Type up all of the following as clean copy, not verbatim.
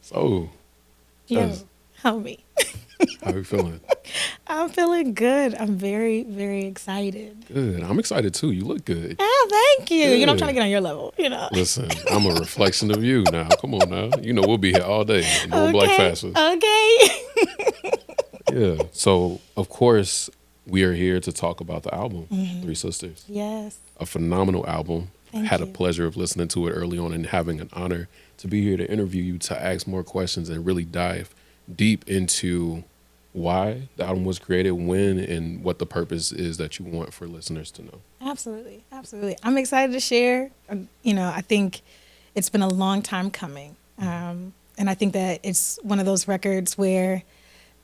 So, Yo, yes, homie. how you feeling? I'm feeling good. I'm very, very excited. Good. I'm excited too. You look good. Oh, thank you. I'm trying to Good. get on your level. Listen, I'm a reflection of you now. Come on now. You know we'll be here all day. No black Okay, fastest. okay. Yeah. So of course we are here to talk about the album, Three Sisters. Yes, A phenomenal album. I thank had a you. pleasure of listening to it early on and having an honor to be here to interview you, to ask more questions and really dive deep into why the album was created, when, and what the purpose is that you want for listeners to know. Absolutely, absolutely. I'm excited to share. I think it's been a long time coming. And I think that it's one of those records where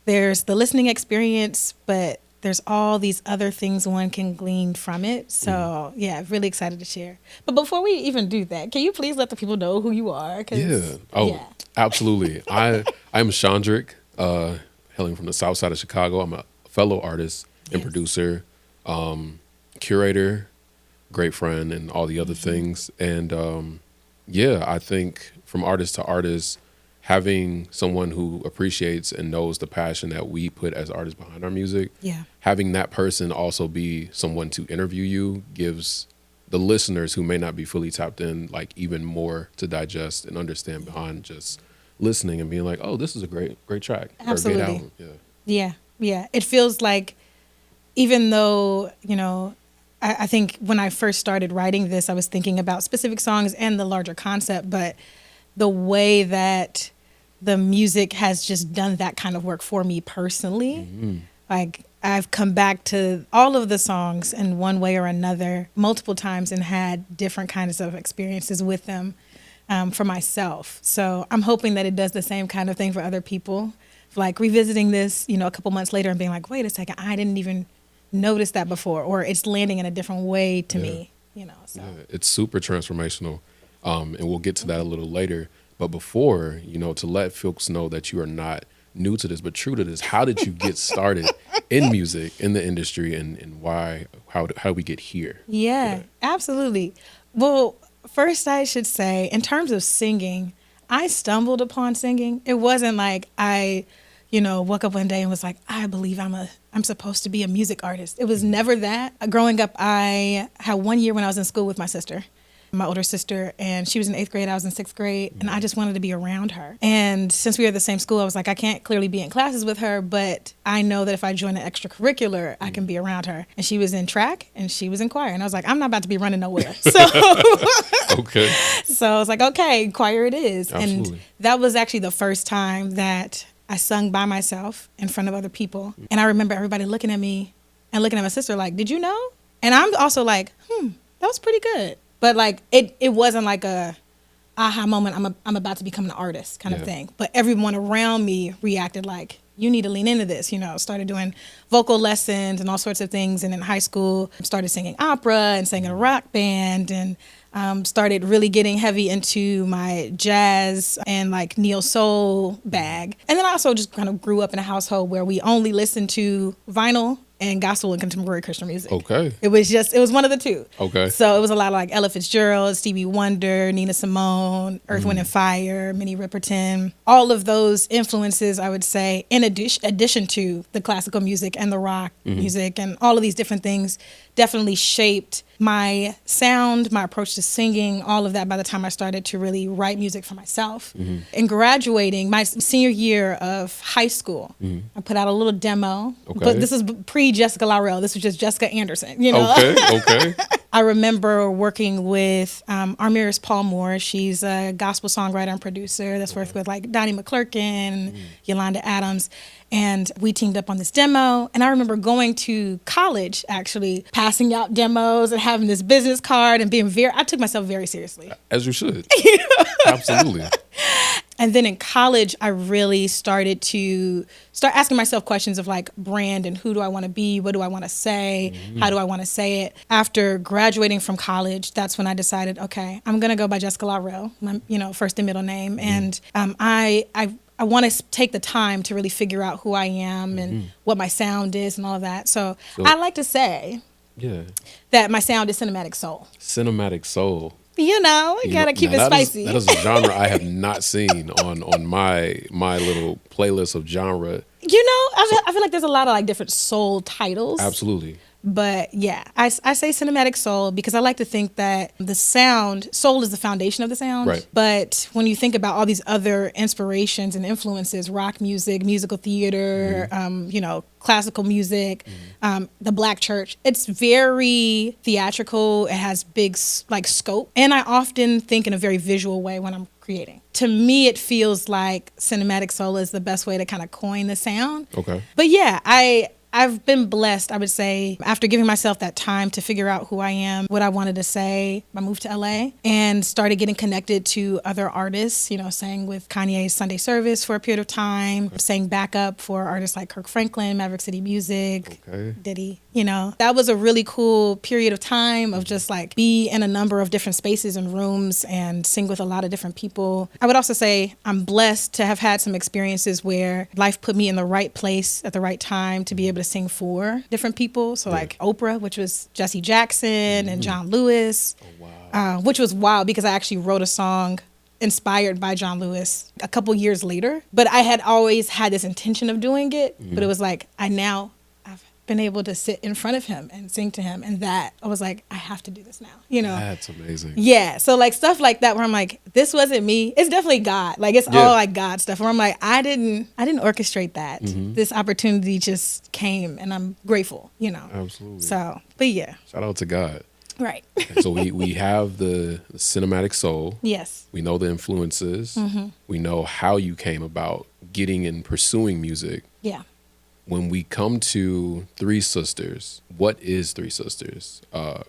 there's the listening experience, but there's all these other things one can glean from it. So, yeah, really excited to share. But before we even do that, can you please let the people know who you are? Yeah. Oh, Yeah. absolutely. I'm Shaundric, hailing from the south side of Chicago. I'm a fellow artist and Yes. producer, curator, great friend, and all the other things. And yeah, I think from artist to artist, having someone who appreciates and knows the passion that we put as artists behind our music, Yeah. having that person also be someone to interview you gives the listeners who may not be fully tapped in like even more to digest and understand behind just listening and being like, oh, this is a great track or a great Absolutely. album. Yeah. Yeah. Yeah. It feels like, even though, I think when I first started writing this, I was thinking about specific songs and the larger concept, but the way that the music has just done that kind of work for me personally, like I've come back to all of the songs in one way or another multiple times and had different kinds of experiences with them for myself. So I'm hoping that it does the same kind of thing for other people, like revisiting this, a couple months later and being like, wait a second, I didn't even notice that before, or it's landing in a different way to me, so. Yeah, it's super transformational. And we'll get to that a little later. But before, to let folks know that you are not new to this, but true to this, how did you get started in music, in the industry, and why, how do we get here? Yeah, absolutely. Well, first I should say, in terms of singing, I stumbled upon singing. It wasn't like I, woke up one day and was like, I believe I'm supposed to be a music artist. It was never that. Growing up, I had 1 year when I was in school with my sister, my older sister, and she was in 8th grade, I was in 6th grade, and I just wanted to be around her. And since we were at the same school, I was like, I can't clearly be in classes with her, but I know that if I join an extracurricular, I can be around her. And she was in track and she was in choir. And I was like, I'm not about to be running nowhere. So Okay. so I was like, okay, choir it is. Absolutely. And that was actually the first time that I sung by myself in front of other people. And I remember everybody looking at me and looking at my sister like, did you know? And I'm also like, that was pretty good. But like, it wasn't like a aha moment, I'm about to become an artist kind of thing. But everyone around me reacted like, you need to lean into this, started doing vocal lessons and all sorts of things. And in high school, started singing opera and sang in a rock band, and started really getting heavy into my jazz and like neo soul bag. And then I also just kind of grew up in a household where we only listened to vinyl and gospel and contemporary Christian music. Okay. It was one of the two. Okay. So it was a lot of like Ella Fitzgerald, Stevie Wonder, Nina Simone, Earth, Wind and Fire, Minnie Riperton. All of those influences, I would say, in addition to the classical music and the rock music and all of these different things, definitely shaped my sound, my approach to singing, all of that by the time I started to really write music for myself. And graduating my senior year of high school, I put out a little demo. Okay. But this is pre-Jessica Laurel. This was just Jessica Anderson, Okay. I remember working with Armiris Paul Moore. She's a gospel songwriter and producer that's worked with like Donnie McClurkin, Yolanda Adams. And we teamed up on this demo. And I remember going to college, actually, passing out demos and having this business card and I took myself very seriously. As you should. Absolutely. And then in college, I really started to start asking myself questions of like brand and who do I want to be? What do I want to say? How do I want to say it? After graduating from college, that's when I decided, okay, I'm going to go by Jessica Laurel, my first and middle name. And I want to take the time to really figure out who I am and what my sound is and all of that. So I like to say Yeah. that my sound is cinematic soul. Cinematic soul. You gotta keep it spicy. That is a genre I have not seen on my little playlist of genre. I feel like there's a lot of like different soul titles. Absolutely. But yeah, I say cinematic soul because I like to think that the soul is the foundation of the sound. Right. But when you think about all these other inspirations and influences, rock music, musical theater, classical music, the Black church, it's very theatrical. It has big like scope. And I often think in a very visual way when I'm creating. To me, it feels like cinematic soul is the best way to kind of coin the sound. Okay. But yeah, I've been blessed, I would say, after giving myself that time to figure out who I am, what I wanted to say. I moved to LA and started getting connected to other artists, sang with Kanye's Sunday Service for a period of time, sang backup for artists like Kirk Franklin, Maverick City Music, Diddy. That was a really cool period of time of just like be in a number of different spaces and rooms and sing with a lot of different people. I would also say I'm blessed to have had some experiences where life put me in the right place at the right time to be able to sing for different people. So like Oprah, which was Jesse Jackson and John Lewis, which was wild because I actually wrote a song inspired by John Lewis a couple years later. But I had always had this intention of doing it. But it was like, I've been able to sit in front of him and sing to him, and that I was like, I have to do this now. That's amazing. Yeah, so like stuff like that where I'm like, this wasn't me. It's definitely God. Like it's all like God stuff where I'm like, I didn't orchestrate that. This opportunity just came, and I'm grateful. Absolutely. So, but yeah, shout out to God. Right. So we have the cinematic soul. Yes. We know the influences. We know how you came about getting and pursuing music. Yeah. When we come to Three Sisters, what is Three Sisters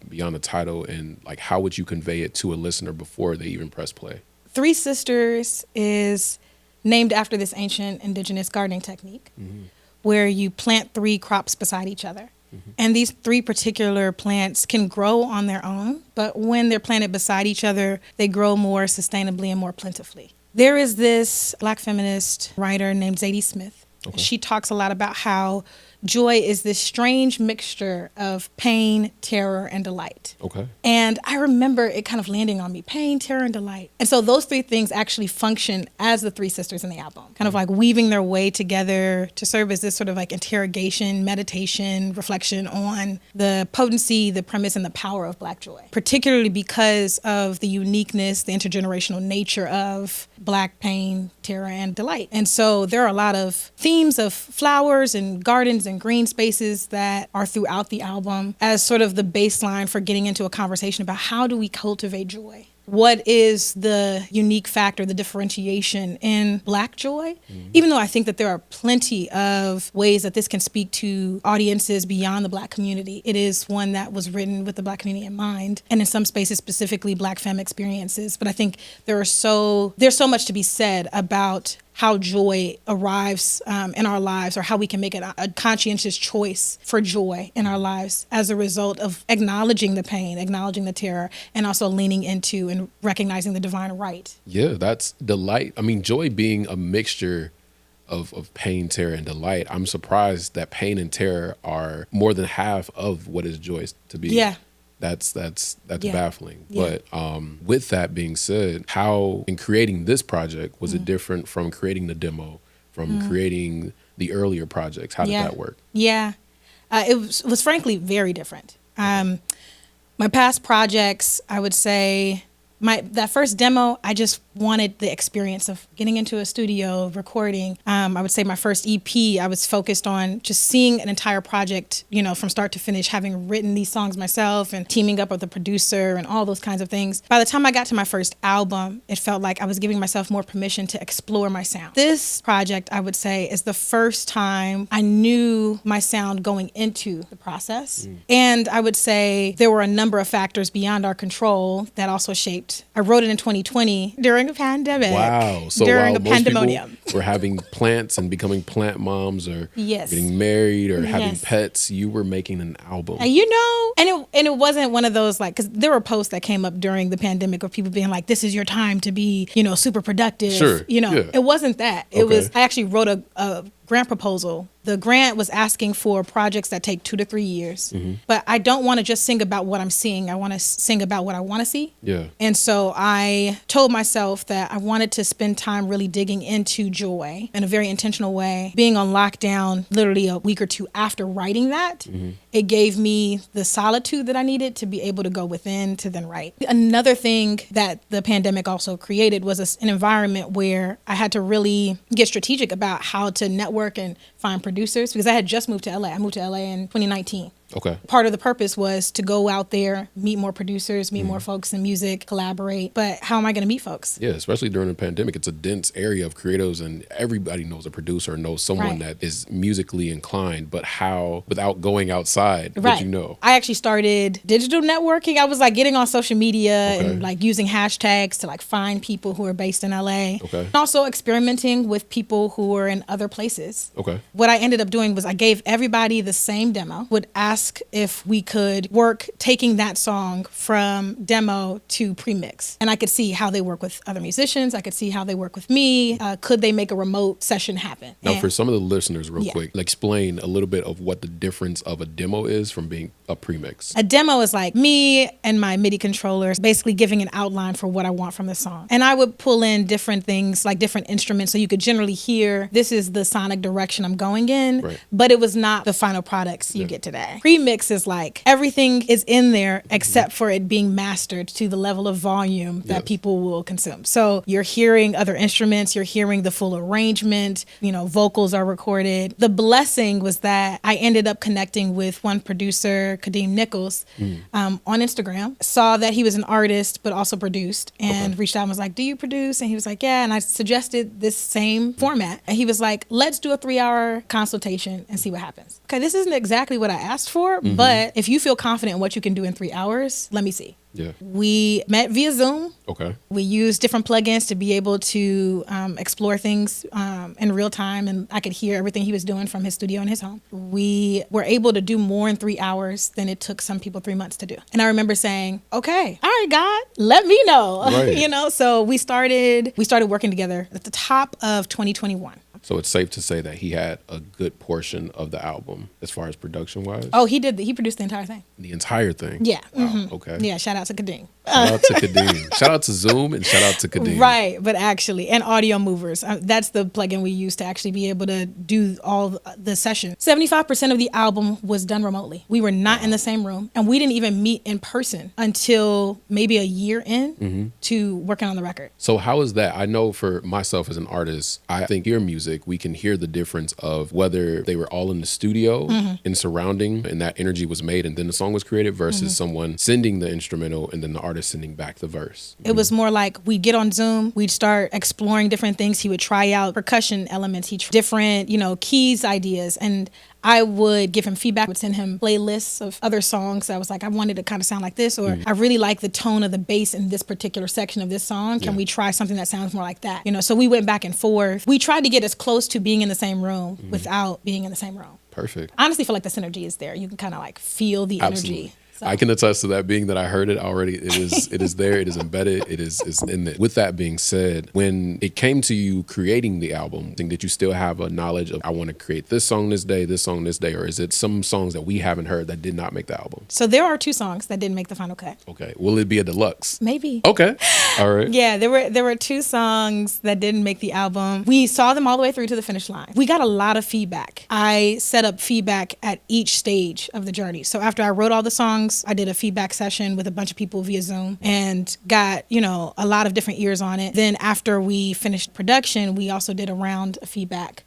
beyond the title, and like how would you convey it to a listener before they even press play? Three Sisters is named after this ancient indigenous gardening technique where you plant 3 crops beside each other. And these 3 particular plants can grow on their own, but when they're planted beside each other, they grow more sustainably and more plentifully. There is this Black feminist writer named Zadie Smith. Okay. She talks a lot about how joy is this strange mixture of pain, terror, and delight. Okay. And I remember it kind of landing on me, pain, terror, and delight. And so those 3 things actually function as the 3 sisters in the album, kind of like weaving their way together to serve as this sort of like interrogation, meditation, reflection on the potency, the premise, and the power of Black joy, particularly because of the uniqueness, the intergenerational nature of Black pain, terror, and delight. And so there are a lot of themes of flowers and gardens and green spaces that are throughout the album as sort of the baseline for getting into a conversation about how do we cultivate joy? What is the unique factor, the differentiation in Black joy? Even though I think that there are plenty of ways that this can speak to audiences beyond the Black community, it is one that was written with the Black community in mind, and in some spaces specifically Black femme experiences. But I think there's so much to be said about how joy arrives in our lives, or how we can make it a conscientious choice for joy in our lives as a result of acknowledging the pain, acknowledging the terror, and also leaning into and recognizing the divine right. Yeah, that's delight. I mean, joy being a mixture of pain, terror, and delight. I'm surprised that pain and terror are more than half of what is joy to be. Yeah. That's baffling. Yeah. But with that being said, how in creating this project was it different from creating the demo, from creating the earlier projects? How did that work? Yeah, it was frankly very different. My past projects, I would say, that first demo, I just wanted the experience of getting into a studio, recording. I would say my first EP, I was focused on just seeing an entire project, from start to finish, having written these songs myself and teaming up with a producer and all those kinds of things. By the time I got to my first album, it felt like I was giving myself more permission to explore my sound. This project, I would say, is the first time I knew my sound going into the process. And I would say there were a number of factors beyond our control that also shaped. I wrote it in 2020 during a pandemic. Wow. So during a pandemonium. were having plants and becoming plant moms, or Yes. getting married, or having Yes. pets, you were making an album. And it wasn't one of those, like, because there were posts that came up during the pandemic of people being like, this is your time to be, super productive. Sure. Yeah. It wasn't that. It Okay. was, I actually wrote a grant proposal. The grant was asking for projects that take 2 to 3 years. But I don't want to just sing about what I'm seeing. I want to sing about what I want to see. Yeah. And so I told myself that I wanted to spend time really digging into joy in a very intentional way. Being on lockdown literally a week or two after writing that, it gave me the solitude that I needed to be able to go within to then write. Another thing that the pandemic also created was an environment where I had to really get strategic about how to network and find producers, because I had just moved to LA. I moved to LA in 2019. Okay. Part of the purpose was to go out there, meet more producers, meet more folks in music, collaborate. But how am I going to meet folks? Yeah, especially during the pandemic, it's a dense area of creatives, and everybody knows a producer, knows someone Right. that is musically inclined. But how, without going outside, would you know? I actually started digital networking. I was like getting on social media Okay. and like using hashtags to like find people who are based in LA. Okay. And also experimenting with people who are in other places. Okay. What I ended up doing was I gave everybody the same demo, would ask if we could work taking that song from demo to premix. And I could see how they work with other musicians. I could see how they work with me. Could they make a remote session happen? Now, And- for some of the listeners, real Yeah. quick, explain a little bit of what the difference of a demo is from being a premix. A demo is like me and my MIDI controllers basically giving an outline for what I want from the song. And I would pull in different things, like different instruments, so you could generally hear this is the sonic direction I'm going in, Right. but it was not the final products you get today. Premix is like everything is in there except for it being mastered to the level of volume that Yes. people will consume. So you're hearing other instruments, you're hearing the full arrangement, vocals are recorded. The blessing was that I ended up connecting with one producer, Kadeem Nichols, on Instagram, saw that he was an artist but also produced, and reached out and was like, do you produce? And he was like, yeah. And I suggested this same format. And he was like, let's do a 3-hour consultation and see what happens. Okay, this isn't exactly what I asked for, but if you feel confident in what you can do in 3 hours, let me see. Yeah. We met via Zoom. Okay. We used different plugins to be able to explore things in real time, and I could hear everything he was doing from his studio in his home. We were able to do more in 3 hours than it took some people 3 months to do. And I remember saying, okay, all right, God, let me know. Right. So we started working together at the top of 2021. So it's safe to say that he had a good portion of the album as far as production wise. Oh, he did. He produced the entire thing. The entire thing. Yeah. Wow. Okay. Yeah. Shout out to Kadeem. Shout out to Kadeem. Shout out to Zoom and shout out to Kadeem. Right, but actually, and Audio Movers. That's the plugin we use to actually be able to do all the sessions. 75% of the album was done remotely. We were not in the same room, and we didn't even meet in person until maybe a year in to working on the record. So how is that? I know for myself as an artist, I think your music, we can hear the difference of whether they were all in the studio and surrounding and that energy was made and then the song was created versus someone sending the instrumental and then the artist sending back the verse. It was more like we'd get on Zoom, we'd start exploring different things. He would try out percussion elements, different, keys ideas. And I would give him feedback, would send him playlists of other songs. I was like, I wanted to kind of sound like this, or I really like the tone of the bass in this particular section of this song. Can we try something that sounds more like that? So we went back and forth. We tried to get as close to being in the same room without being in the same room. Perfect. I honestly feel like the synergy is there. You can kind of like feel the Absolutely. energy. So. I can attest to that, being that I heard it already. It is there. It is embedded. It's in it. With that being said, when it came to you creating the album, did you still have a knowledge of, I want to create this song this day, or is it some songs that we haven't heard that did not make the album? So there are 2 songs that didn't make the final cut. Okay. Will it be a deluxe? Maybe. Okay. All right. Yeah, there were 2 songs that didn't make the album. We saw them all the way through to the finish line. We got a lot of feedback. I set up feedback at each stage of the journey. So after I wrote all the songs, I did a feedback session with a bunch of people via Zoom and got, a lot of different ears on it. Then after we finished production, we also did a round of feedback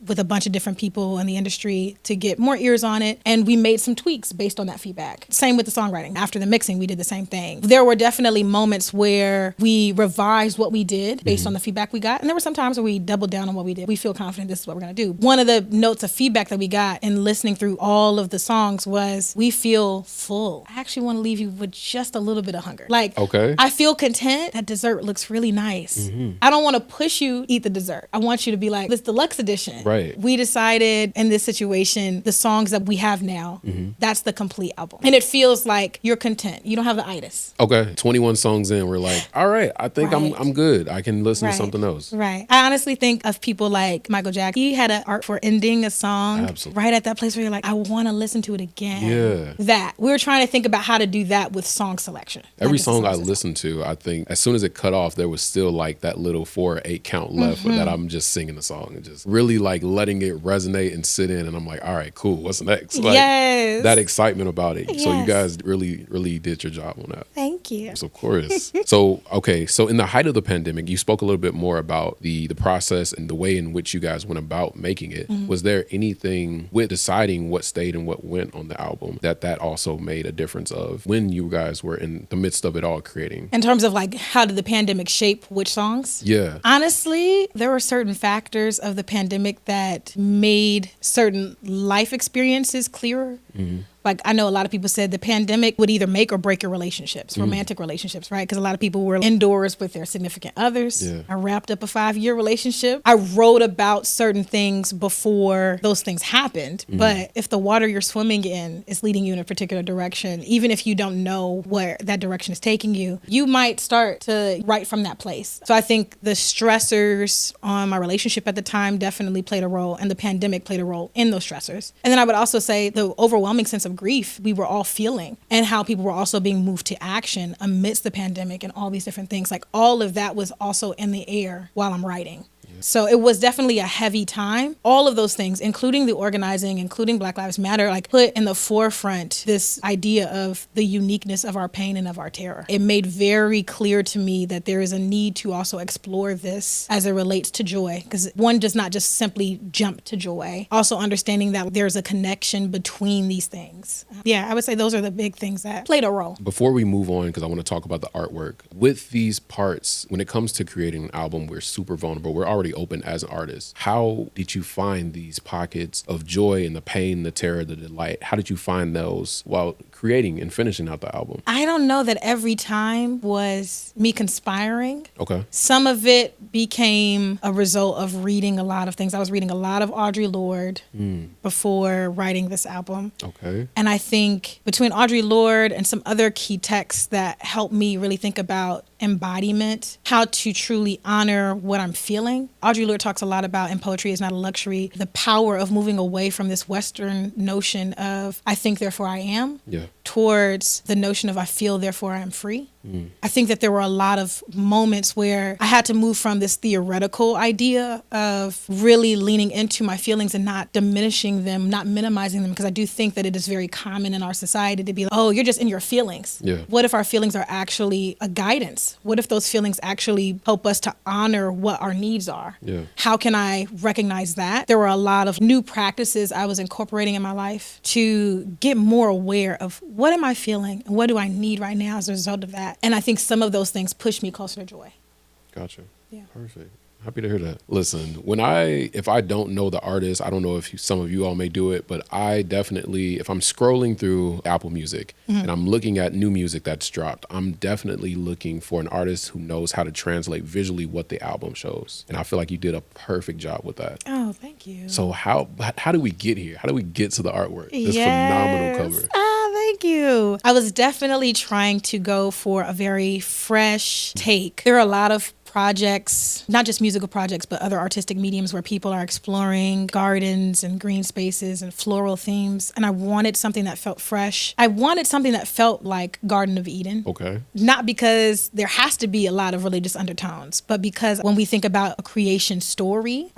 with a bunch of different people in the industry to get more ears on it. And we made some tweaks based on that feedback. Same with the songwriting. After the mixing, we did the same thing. There were definitely moments where we revised what we did based on the feedback we got. And there were some times where we doubled down on what we did. We feel confident this is what we're going to do. One of the notes of feedback that we got in listening through all of the songs was, we feel full. I actually want to leave you with just a little bit of hunger. Like, Okay. I feel content. That dessert looks really nice. I don't want to push you eat the dessert. I want you to be like, this deluxe edition. Right. We decided in this situation, the songs that we have now, that's the complete album. And it feels like you're content. You don't have the itis. Okay. 21 songs in, we're like, all right, I think Right. I'm good. I can listen to Right. something else. Right. I honestly think of people like Michael Jackson. He had an art for ending a song Absolutely. right at that place where you're like, I want to listen to it again. Yeah. That. We were trying to think about how to do that with song selection. Every Like it's a song I system. listened to, I think as soon as it cut off, there was still like that little 4 or 8 count left that I'm just singing the song and just really like letting it resonate and sit in. And I'm like, all right, cool. What's next? Like, Yes. that excitement about it. So you Yes. guys really did your job on that. Thank you. Yes, of course. So, okay. So in the height of the pandemic, you spoke a little bit more about the process and the way in which you guys went about making it. Was there anything with deciding what stayed and what went on the album that also made a difference of when you guys were in the midst of it all creating? In terms of like, how did the pandemic shape which songs? Yeah. Honestly, there were certain factors of the pandemic that made certain life experiences clearer. Like, I know a lot of people said the pandemic would either make or break your relationships, romantic relationships, right? Because a lot of people were indoors with their significant others. Yeah. I wrapped up a 5-year relationship. I wrote about certain things before those things happened. But if the water you're swimming in is leading you in a particular direction, even if you don't know where that direction is taking you, you might start to write from that place. So I think the stressors on my relationship at the time definitely played a role, and the pandemic played a role in those stressors. And then I would also say the overwhelming sense of grief we were all feeling, and how people were also being moved to action amidst the pandemic and all these different things. Like, all of that was also in the air while I'm writing. So it was definitely a heavy time. All of those things, including the organizing, including Black Lives Matter, like put in the forefront this idea of the uniqueness of our pain and of our terror. It made very clear to me that there is a need to also explore this as it relates to joy, because one does not just simply jump to joy. Also understanding that there's a connection between these things. Yeah, I would say those are the big things that played a role. Before we move on, because I want to talk about the artwork, with these parts, when it comes to creating an album, we're super vulnerable. We're already open as an artist. How did you find these pockets of joy and the pain, the terror, the delight? How did you find those while creating and finishing out the album? I don't know that every time was me conspiring. Okay. Some of it became a result of reading a lot of things. I was reading a lot of Audre Lorde before writing this album. Okay. And I think between Audre Lorde and some other key texts that helped me really think about embodiment, how to truly honor what I'm feeling. Audre Lorde talks a lot about, in Poetry Is Not a Luxury, the power of moving away from this Western notion of I think, therefore I am, Yeah. towards the notion of I feel, therefore I am free. I think that there were a lot of moments where I had to move from this theoretical idea of really leaning into my feelings and not diminishing them, not minimizing them, because I do think that it is very common in our society to be like, oh, you're just in your feelings. Yeah. What if our feelings are actually a guidance? What if those feelings actually help us to honor what our needs are? Yeah. How can I recognize that? There were a lot of new practices I was incorporating in my life to get more aware of what am I feeling and what do I need right now as a result of that. And I think some of those things pushed me closer to joy. Gotcha. Yeah. Perfect. Happy to hear that. Listen, if I don't know the artist, I don't know if some of you all may do it, but I definitely, if I'm scrolling through Apple Music and I'm looking at new music that's dropped, I'm definitely looking for an artist who knows how to translate visually what the album shows. And I feel like you did a perfect job with that. Oh, thank you. So how do we get here? How do we get to the artwork? This phenomenal cover. Thank you. I was definitely trying to go for a very fresh take. There are a lot of projects, not just musical projects, but other artistic mediums where people are exploring gardens and green spaces and floral themes. And I wanted something that felt fresh. I wanted something that felt like Garden of Eden. Okay. Not because there has to be a lot of religious undertones, but because when we think about a creation story,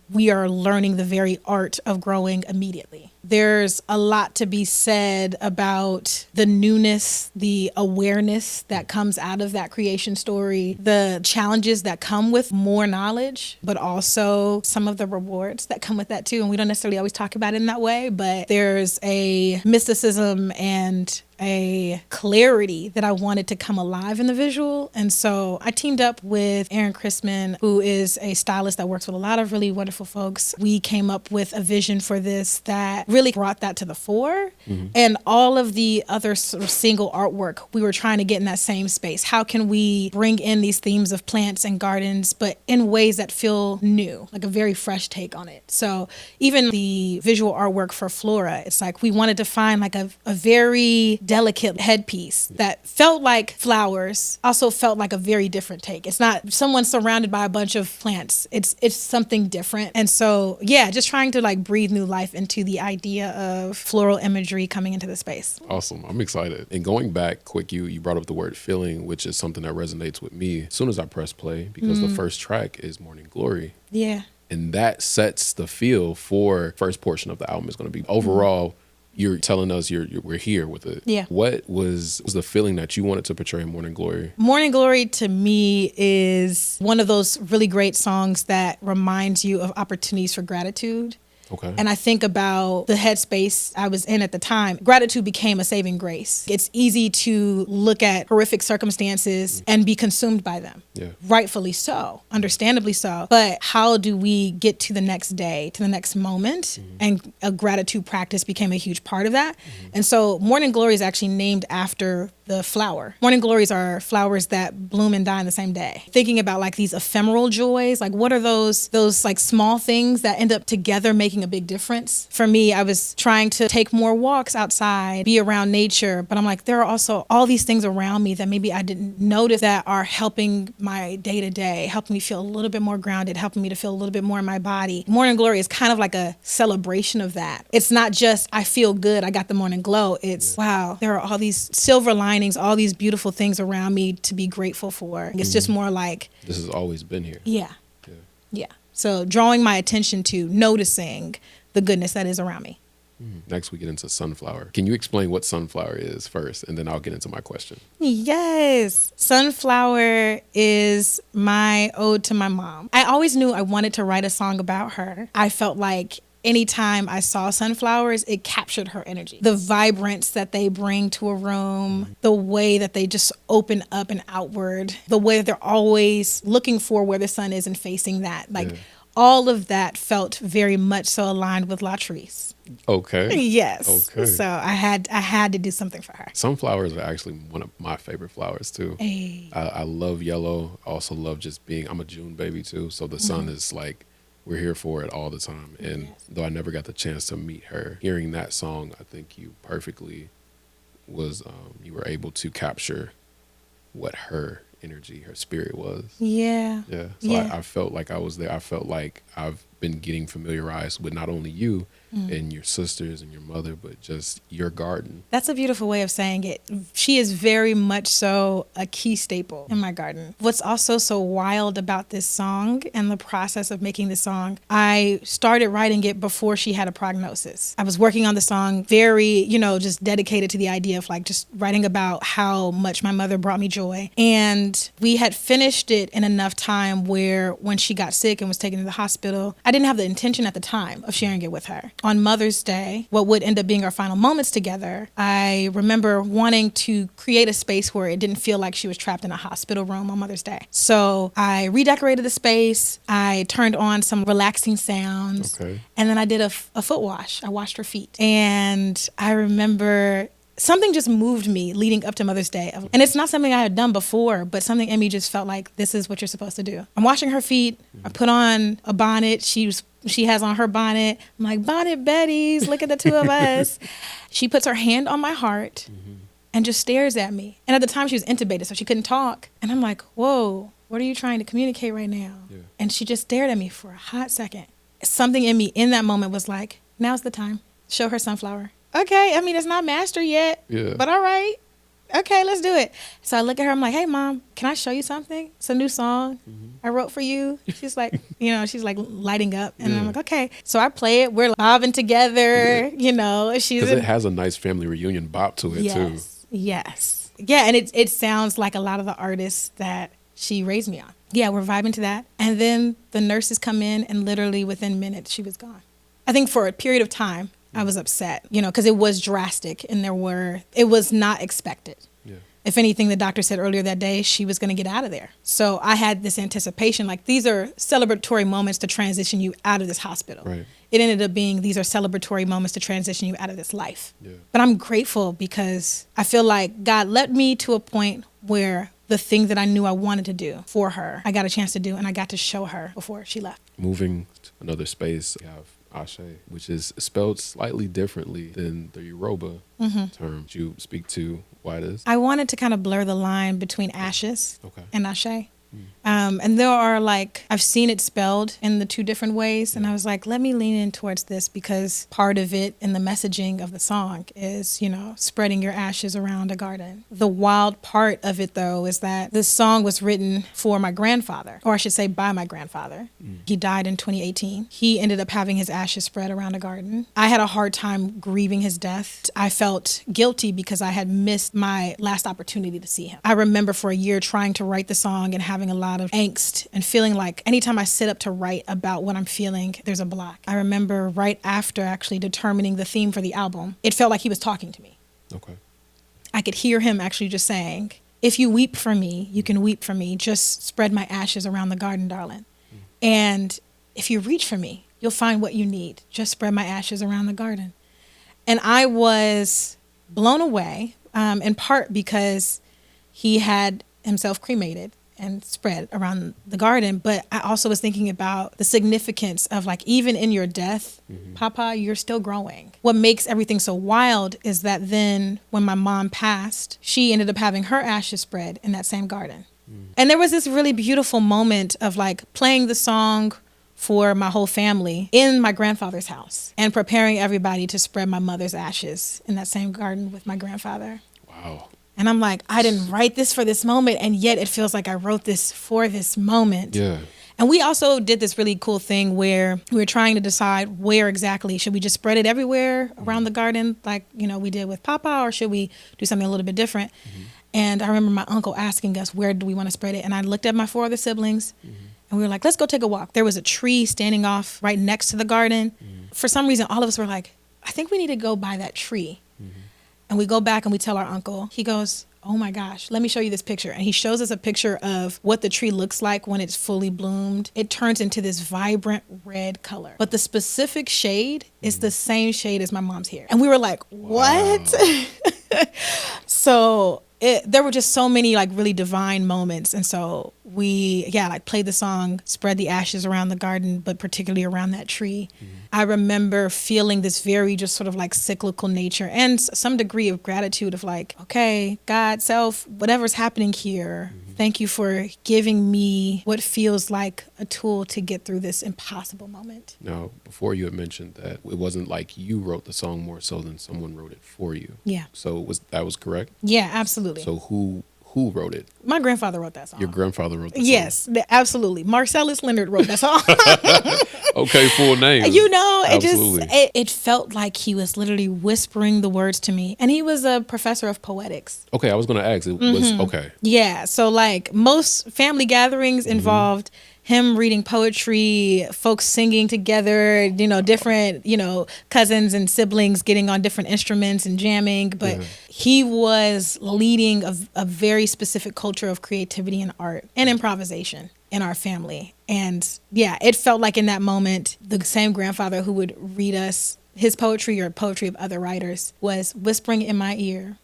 we are learning the very art of growing immediately. there's a lot to be said about the newness, the awareness that comes out of that creation story, the challenges that come with more knowledge, but also some of the rewards that come with that too. And we don't necessarily always talk about it in that way, but there's a mysticism and a clarity that I wanted to come alive in the visual. And so I teamed up with Aaron Chrisman, who is a stylist that works with a lot of really wonderful folks. We came up with a vision for this that really brought that to the fore. And all of the other sort of single artwork, we were trying to get in that same space. How can we bring in these themes of plants and gardens, but in ways that feel new, like a very fresh take on it? So even the visual artwork for Flora, it's like we wanted to find like a very delicate headpiece that felt like flowers, also felt like a very different take. It's not someone surrounded by a bunch of plants. It's something different. And so, yeah, just trying to like breathe new life into the idea of floral imagery coming into the space. Awesome. I'm excited. And going back quick, you brought up the word feeling, which is something that resonates with me as soon as I press play, because the first track is Morning Glory. Yeah. And that sets the feel for first portion of the album is going to be overall. You're telling us we're here with it. Yeah. What was the feeling that you wanted to portray in Morning Glory? Morning Glory to me is one of those really great songs that reminds you of opportunities for gratitude. Okay. And I think about the headspace I was in at the time. Gratitude became a saving grace. It's easy to look at horrific circumstances and be consumed by them. Yeah. Rightfully so, understandably so. But how do we get to the next day, to the next moment? And a gratitude practice became a huge part of that. And so Morning Glory is actually named after the flower. Morning glories are flowers that bloom and die in the same day. Thinking about like these ephemeral joys, like what are those like small things that end up together making a big difference? For me, I was trying to take more walks outside, be around nature, but I'm like, there are also all these things around me that maybe I didn't notice that are helping my day to day, helping me feel a little bit more grounded, helping me to feel a little bit more in my body. Morning glory is kind of like a celebration of that. It's not just, I feel good, I got the morning glow. It's, wow, there are all these silver linings, all these beautiful things around me to be grateful for. It's just more like, this has always been here. Yeah. So drawing my attention to noticing the goodness that is around me. Next, we get into Sunflower. Can you explain what Sunflower is first, and then I'll get into my question? Yes. Sunflower is my ode to my mom. I always knew I wanted to write a song about her. I felt like anytime I saw sunflowers, it captured her energy. The vibrance that they bring to a room, the way that they just open up and outward, the way that they're always looking for where the sun is and facing that. Like all of that felt very much so aligned with Latrice. Okay. Yes. Okay. So I had to do something for her. Sunflowers are actually one of my favorite flowers too. Hey. I love yellow. I also love just being, I'm a June baby too. So the sun is like, we're here for it all the time. And though I never got the chance to meet her, hearing that song, I think you perfectly was, you were able to capture what her energy, her spirit was. Yeah. Yeah. So I felt like I was there. I felt like I've been getting familiarized with not only you and your sisters and your mother, but just your garden. That's a beautiful way of saying it. She is very much so a key staple in my garden. What's also so wild about this song and the process of making this song, I started writing it before she had a prognosis. I was working on the song very, just dedicated to the idea of like just writing about how much my mother brought me joy. And we had finished it in enough time where when she got sick and was taken to the hospital, I didn't have the intention at the time of sharing it with her. On Mother's Day, what would end up being our final moments together, I remember wanting to create a space where it didn't feel like she was trapped in a hospital room on Mother's Day. So I redecorated the space. I turned on some relaxing sounds. Okay. And then I did a foot wash. I washed her feet. And I remember something just moved me leading up to Mother's Day. And it's not something I had done before, but something in me just felt like this is what you're supposed to do. I'm washing her feet. I put on a bonnet. She has on her bonnet. I'm like, Bonnet Betties, look at the two of us. She puts her hand on my heart and just stares at me. And at the time she was intubated, so she couldn't talk. And I'm like, whoa, what are you trying to communicate right now? Yeah. And she just stared at me for a hot second. Something in me in that moment was like, now's the time. Show her Sunflower. Okay, I mean, it's not mastered yet, but all right. Okay, let's do it. So I look at her. I'm like, hey, Mom, can I show you something? It's a new song I wrote for you. She's like, she's like lighting up. And I'm like, okay. So I play it. We're bobbing together, She's Because it has a nice family reunion bop to it, too. Yes. Yeah, and it sounds like a lot of the artists that she raised me on. Yeah, we're vibing to that. And then the nurses come in, and literally within minutes, she was gone. I think for a period of time, I was upset, because it was drastic and it was not expected. Yeah. If anything, the doctor said earlier that day she was going to get out of there. So I had this anticipation, like these are celebratory moments to transition you out of this hospital. Right. It ended up being these are celebratory moments to transition you out of this life. Yeah. But I'm grateful because I feel like God led me to a point where the thing that I knew I wanted to do for her, I got a chance to do, and I got to show her before she left. Moving to another space, you have Ashé, which is spelled slightly differently than the Yoruba term. Would you speak to why it is? I wanted to kind of blur the line between ashes and Ashé. Mm. And there are I've seen it spelled in the two different ways. And I was like, let me lean in towards this because part of it in the messaging of the song is, spreading your ashes around a garden. The wild part of it, though, is that this song was written for my grandfather, or I should say by my grandfather. Mm. He died in 2018. He ended up having his ashes spread around a garden. I had a hard time grieving his death. I felt guilty because I had missed my last opportunity to see him. I remember for a year trying to write the song and having a lot of angst and feeling like anytime I sit up to write about what I'm feeling, there's a block. I remember right after actually determining the theme for the album, it felt like he was talking to me. Okay. I could hear him actually just saying, if you weep for me, you can weep for me. Just spread my ashes around the garden, darling. Mm. And if you reach for me, you'll find what you need. Just spread my ashes around the garden. And I was blown away, in part because he had himself cremated and spread around the garden. But I also was thinking about the significance of even in your death, Papa, you're still growing. What makes everything so wild is that then when my mom passed, she ended up having her ashes spread in that same garden. And there was this really beautiful moment of playing the song for my whole family in my grandfather's house and preparing everybody to spread my mother's ashes in that same garden with my grandfather. Wow. And I'm like, I didn't write this for this moment, and yet it feels like I wrote this for this moment. Yeah. And we also did this really cool thing where we were trying to decide where exactly. Should we just spread it everywhere around the garden we did with Papa, or should we do something a little bit different? Mm-hmm. And I remember my uncle asking us, where do we want to spread it? And I looked at my 4 other siblings, and we were like, let's go take a walk. There was a tree standing off right next to the garden. For some reason, all of us were like, I think we need to go by that tree. And we go back and we tell our uncle. He goes, oh my gosh, let me show you this picture. And he shows us a picture of what the tree looks like when it's fully bloomed. It turns into this vibrant red color. But the specific shade is the same shade as my mom's hair. And we were like, what? Wow. So there were just so many really divine moments. And so we, played the song, spread the ashes around the garden, but particularly around that tree. I remember feeling this very just sort of cyclical nature and some degree of gratitude of okay, God, self, whatever's happening here, thank you for giving me what feels like a tool to get through this impossible moment. Now, before you had mentioned that it wasn't like you wrote the song more so than someone wrote it for you. Yeah. So that was correct? Yeah, absolutely. So who wrote it? My grandfather wrote that song. Your grandfather wrote the song? Yes, absolutely. Marcellus Leonard wrote that song. Okay, full name. It felt like he was literally whispering the words to me. And he was a professor of poetics. Okay, I was going to ask. It was, okay. Yeah, so most family gatherings involved him reading poetry, folks singing together, different, cousins and siblings getting on different instruments and jamming. But he was leading a very specific culture of creativity and art and improvisation in our family. And it felt like in that moment, the same grandfather who would read us his poetry or poetry of other writers was whispering in my ear,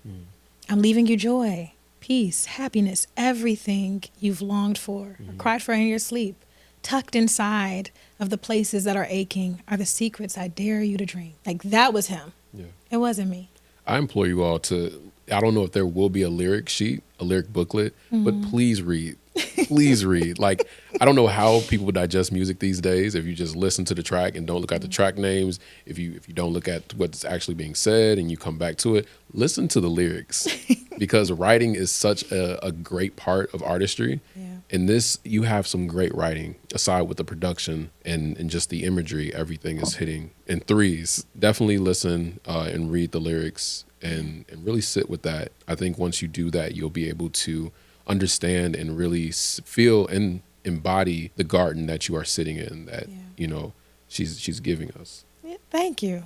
I'm leaving you joy, peace, happiness, everything you've longed for or cried for in your sleep. Tucked inside of the places that are aching are the secrets I dare you to dream. That was him. Yeah. It wasn't me. I implore you all to, I don't know if there will be a lyric sheet, a lyric booklet, but please read Please read. Like, I don't know how people digest music these days. If you just listen to the track and don't look at the track names, if you don't look at what's actually being said and you come back to it, listen to the lyrics because writing is such a great part of artistry. Yeah. In this, you have some great writing aside with the production and just the imagery. Everything is hitting in threes. Definitely listen and read the lyrics and really sit with that. I think once you do that, you'll be able to understand and really feel and embody the garden that you are sitting in, that she's giving us. Yeah, thank you.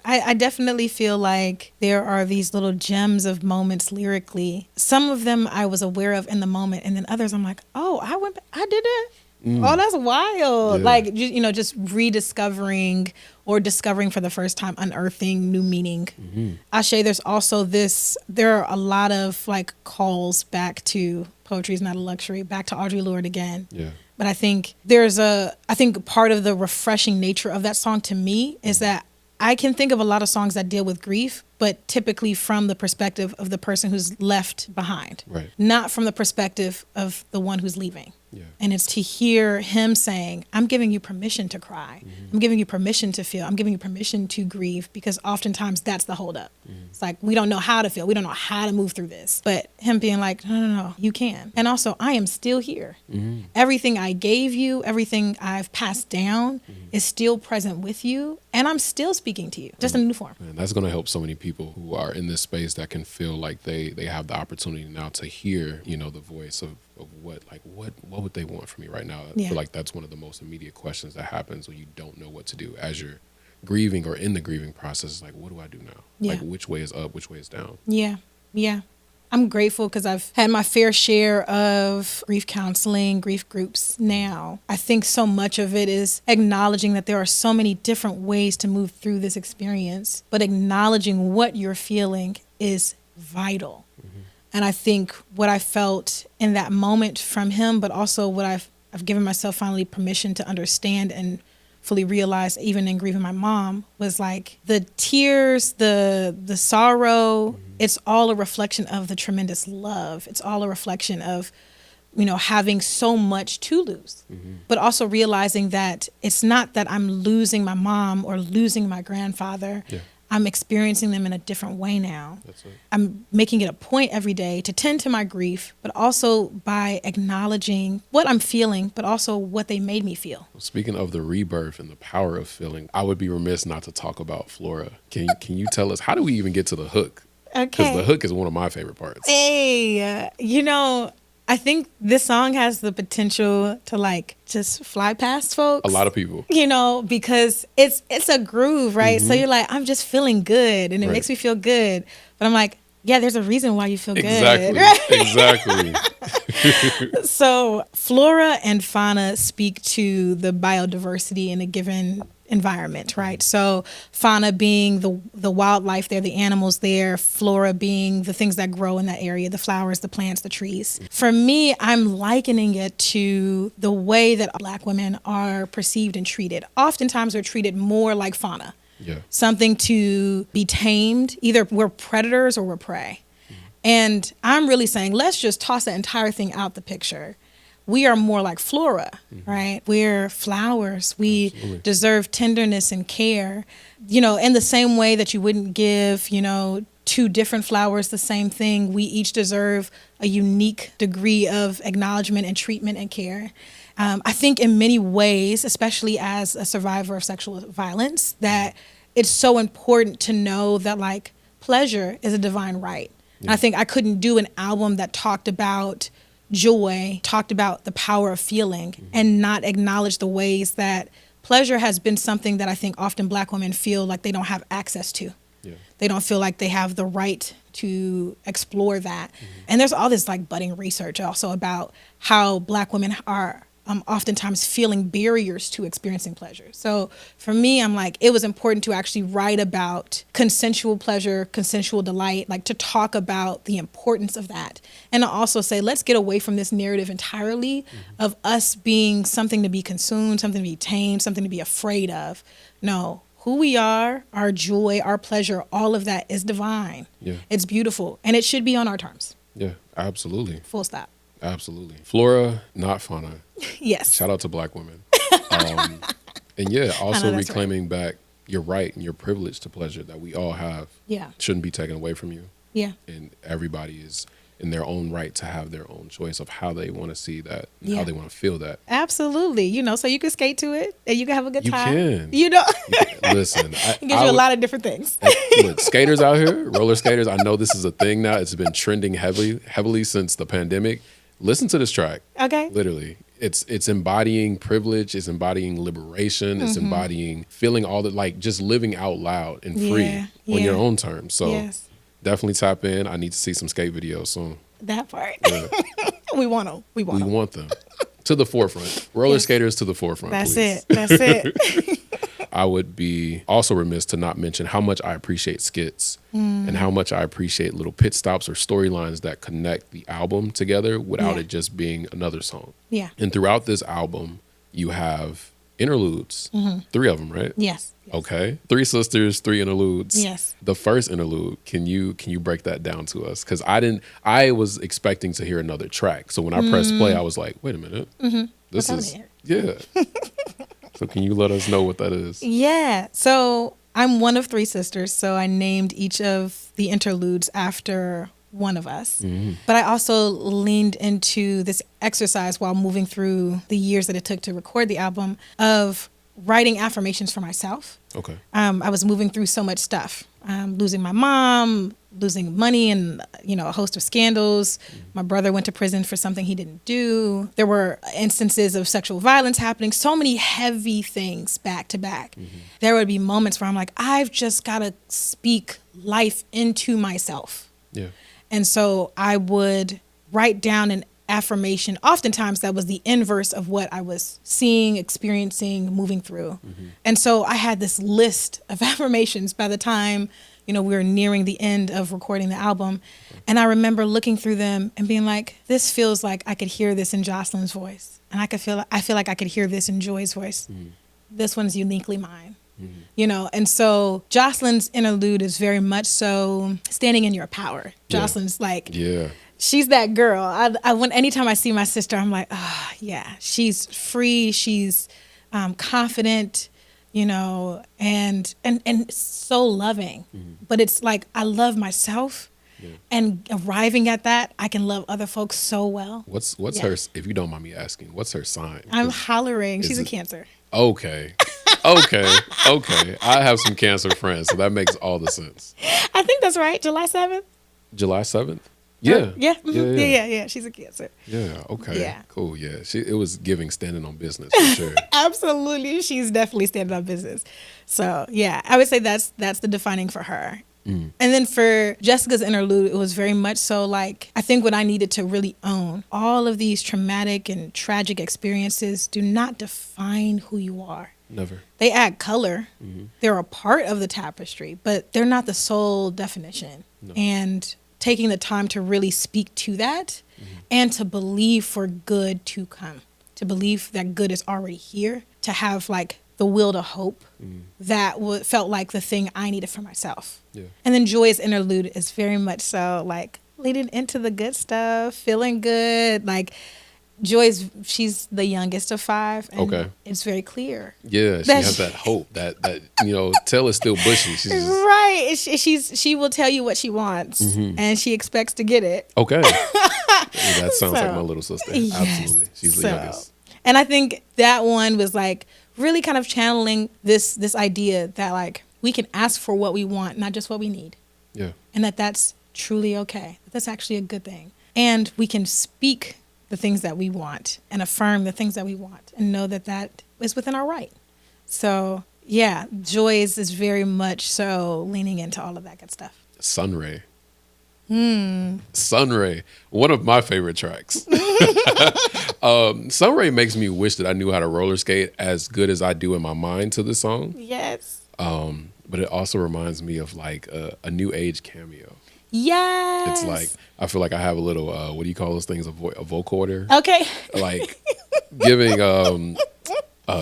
I definitely feel like there are these little gems of moments lyrically. Some of them I was aware of in the moment, and then others I'm like, oh, I did it. Oh, that's wild. Yeah. Like, just rediscovering or discovering for the first time, unearthing new meaning. Ashé, there's also there are a lot of like calls back to Poetry is Not a Luxury, back to Audre Lorde again. Yeah. But I think part of the refreshing nature of that song to me is that I can think of a lot of songs that deal with grief, but typically from the perspective of the person who's left behind, Right. not from the perspective of the one who's leaving. Yeah. And it's to hear him saying, I'm giving you permission to cry. I'm giving you permission to feel. I'm giving you permission to grieve, because oftentimes that's the holdup. It's like, we don't know how to feel. We don't know how to move through this. But him being like, no, you can. And also, I am still here. Everything I gave you, everything I've passed down is still present with you. And I'm still speaking to you, just in a new form. And that's going to help so many people who are in this space that can feel like they have the opportunity now to hear, the voice of what would they want from me right now? I feel like that's one of the most immediate questions that happens when you don't know what to do as you're grieving or in the grieving process. It's like, what do I do now? Yeah. Like, which way is up? Which way is down? Yeah. I'm grateful because I've had my fair share of grief counseling, grief groups now. I think so much of it is acknowledging that there are so many different ways to move through this experience, but acknowledging what you're feeling is vital. And I think what I felt in that moment from him, but also what I've given myself finally permission to understand and fully realize, even in grieving my mom, was like the tears, the sorrow, it's all a reflection of the tremendous love. It's all a reflection of, having so much to lose, but also realizing that it's not that I'm losing my mom or losing my grandfather. Yeah. I'm experiencing them in a different way now. That's it. I'm making it a point every day to tend to my grief, but also by acknowledging what I'm feeling, but also what they made me feel. Speaking of the rebirth and the power of feeling, I would be remiss not to talk about Flora. Can you tell us, how do we even get to the hook? Okay. Because the hook is one of my favorite parts. Hey, I think this song has the potential to just fly past folks. A lot of people. Because it's a groove, right? So you're like, I'm just feeling good and it makes me feel good. But I'm like, yeah, there's a reason why you feel good. Exactly. So Flora and fauna speak to the biodiversity in a given environment, right? So fauna being the wildlife there, the animals there, flora being the things that grow in that area, the flowers, the plants, the trees. For me, I'm likening it to the way that Black women are perceived and treated. Oftentimes we're treated more like fauna. Yeah. Something to be tamed. Either we're predators or we're prey. And I'm really saying, let's just toss that entire thing out the picture. We are more like Flora, right? We're flowers. We deserve tenderness and care, in the same way that you wouldn't give, two different flowers the same thing. We each deserve a unique degree of acknowledgement and treatment and care. I think in many ways, especially as a survivor of sexual violence, that it's so important to know that pleasure is a divine right. And I think I couldn't do an album that talked about joy, talked about the power of feeling, and not acknowledge the ways that pleasure has been something that I think often Black women feel like they don't have access to. Yeah. They don't feel like they have the right to explore that. And there's all this budding research also about how Black women are oftentimes feeling barriers to experiencing pleasure. So for me, I'm like, it was important to actually write about consensual pleasure, consensual delight, to talk about the importance of that. And to also say, let's get away from this narrative entirely of us being something to be consumed, something to be tamed, something to be afraid of. No, who we are, our joy, our pleasure, all of that is divine. Yeah. It's beautiful. And it should be on our terms. Yeah, absolutely. Full stop. Absolutely. Flora, not fauna. Yes. Shout out to Black women. And yeah, also reclaiming back your right and your privilege to pleasure that we all have. Yeah. Shouldn't be taken away from you. Yeah. And everybody is in their own right to have their own choice of how they want to see that and how they want to feel that. Absolutely. You know, so you can skate to it and you can have a good time. You can. You know? Listen. It gives you a lot of different things. Look, skaters out here, roller skaters, I know this is a thing now. It's been trending heavily since the pandemic. Listen to this track. Okay. Literally. It's embodying privilege, it's embodying liberation, it's embodying feeling all that, like just living out loud and free on your own terms. So definitely tap in. I need to see some skate videos soon. That part. Yeah. We want them. We want them to the forefront. Roller skaters to the forefront. That's please. That's it. I would be also remiss to not mention how much I appreciate skits and how much I appreciate little pit stops or storylines that connect the album together without it just being another song. Yeah. And throughout this album, you have interludes, 3 of them, right? Yes. Okay. 3 sisters, 3 interludes. Yes. The first interlude, can you break that down to us? Because I was expecting to hear another track. So when I pressed play, I was like, wait a minute. This is, yeah. So can you let us know what that is? Yeah. So I'm one of 3 sisters. So I named each of the interludes after one of us. But I also leaned into this exercise while moving through the years that it took to record the album of writing affirmations for myself. Okay. I was moving through so much stuff. Losing my mom, losing money and, a host of scandals. My brother went to prison for something he didn't do. There were instances of sexual violence happening. So many heavy things back to back. There would be moments where I'm like, I've just got to speak life into myself. Yeah. And so I would write down an affirmation. Oftentimes that was the inverse of what I was seeing, experiencing, moving through. And so I had this list of affirmations by the time, we were nearing the end of recording the album. And I remember looking through them and being like, this feels like I could hear this in Jocelyn's voice. And I feel like I could hear this in Joy's voice. This one's uniquely mine. And so Jocelyn's interlude is very much so standing in your power. Jocelyn's she's that girl. Anytime I see my sister, I'm like, she's free. She's confident, and so loving. But it's like, I love myself. And arriving at that, I can love other folks so well. What's her, if you don't mind me asking, what's her sign? I'm hollering. She's a Cancer. Okay. I have some Cancer friends, so that makes all the sense. I think that's right. July 7th? July 7th? Yeah. Yeah. She's a Cancer. Yeah. Okay. Yeah. Cool. Yeah. It was giving standing on business for sure. Absolutely. She's definitely standing on business. So yeah, I would say that's the defining for her. And then for Jessica's interlude, it was very much so like, I think what I needed to really own, all of these traumatic and tragic experiences do not define who you are. Never. They add color. They're a part of the tapestry, but they're not the sole definition. No. And taking the time to really speak to that and to believe for good to come, to believe that good is already here, to have like the will to hope, that felt like the thing I needed for myself. Yeah. And then Joy's interlude is very much so like leading into the good stuff, feeling good. Like she's the youngest of 5. And it's very clear. Yeah, she has that hope that tail is still bushy. She's just... Right. She will tell you what she wants and she expects to get it. Okay. That sounds like my little sister. Yes. Absolutely. She's the youngest. And I think that one was like really kind of channeling this idea that like we can ask for what we want, not just what we need. Yeah. And that's truly okay. That's actually a good thing. And we can speak the things that we want and affirm the things that we want and know that is within our right. So yeah, Joy's is very much so leaning into all of that good stuff. Sunray. Sunray, one of my favorite tracks. Sunray makes me wish that I knew how to roller skate as good as I do in my mind to the song. Yes. But it also reminds me of like a new age cameo. Yes. It's like, I feel like I have a little, what do you call those things? A vocoder. Okay. Like giving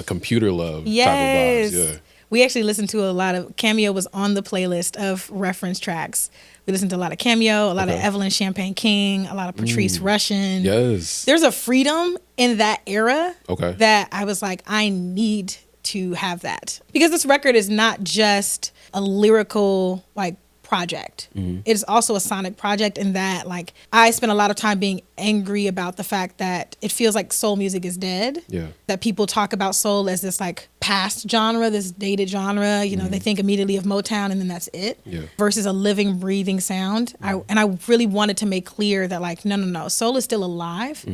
computer love type of vibes. Yeah. We actually listened to a lot of Cameo was on the playlist of reference tracks. We listened to a lot of Cameo, a lot of Evelyn Champagne King, a lot of Patrice Rushen. Yes. There's a freedom in that era Okay. that I was like, I need to have that. Because this record is not just a lyrical like project. It's also a sonic project in that like I spent a lot of time being angry about the fact that it feels like soul music is dead. Yeah. That people talk about soul as this like past genre, this dated genre. You know, they think immediately of Motown and then that's it. Yeah. Versus a living, breathing sound. I really wanted to make clear that like, no. Soul is still alive.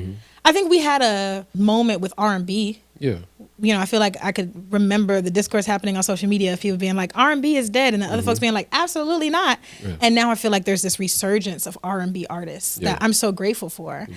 I think we had a moment with R&B. Yeah. You know, I feel like I could remember the discourse happening on social media of people being like, R&B is dead, and the other folks being like, absolutely not. Yeah. And now I feel like there's this resurgence of R&B artists Yeah. that I'm so grateful for.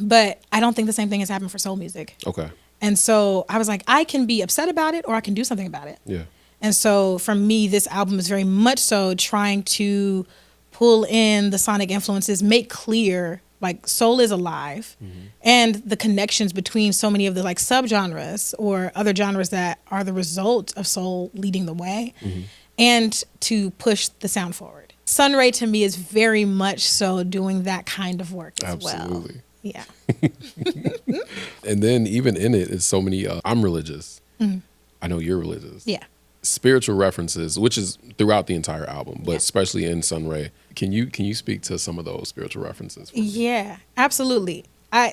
But I don't think the same thing has happened for soul music. Okay. And so I was like, I can be upset about it or I can do something about it. Yeah. And so for me, this album is very much so trying to pull in the sonic influences, make clear like soul is alive and the connections between so many of the like subgenres or other genres that are the result of soul leading the way and to push the sound forward. Sunray to me is very much so doing that kind of work as well. Absolutely. Yeah. And then even in it is so many, I'm religious. I know you're religious. Yeah. Spiritual references, which is throughout the entire album, but especially in Sunray. Can you speak to some of those spiritual references? Yeah, absolutely. I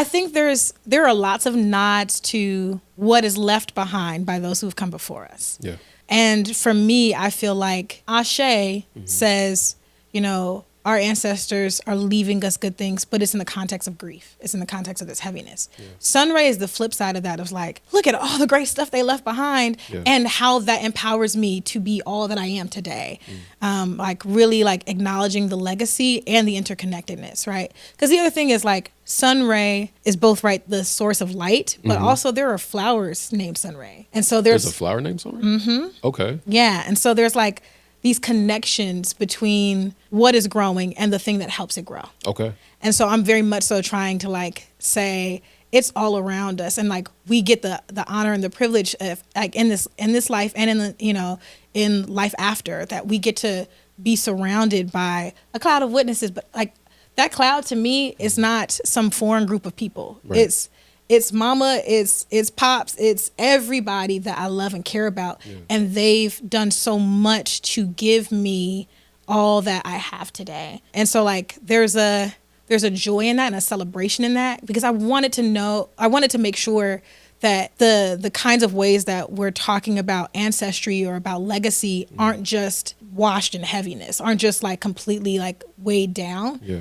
think there are lots of nods to what is left behind by those who have come before us. Yeah. And for me, I feel like Ashé says, you know, our ancestors are leaving us good things, but it's in the context of grief. It's in the context of this heaviness. Yeah. Sunray is the flip side of that of like, look at all the great stuff they left behind and how that empowers me to be all that I am today. Like really like acknowledging the legacy and the interconnectedness, right? Because the other thing is like Sunray is both right the source of light, but also there are flowers named Sunray. And so there's a flower named Sunray? Okay. Yeah. And so there's like these connections between what is growing and the thing that helps it grow. Okay. And so I'm very much so trying to like say it's all around us and like we get the honor and the privilege of like in this life and in the, you know, in life after that we get to be surrounded by a cloud of witnesses. But like that cloud to me is not some foreign group of people. Right. It's mama, it's pops, it's everybody that I love and care about. Yeah. And they've done so much to give me all that I have today. And so like there's a joy in that and a celebration in that because I wanted to make sure that the kinds of ways that we're talking about ancestry or about legacy aren't just washed in heaviness, aren't just like completely like weighed down. Yeah.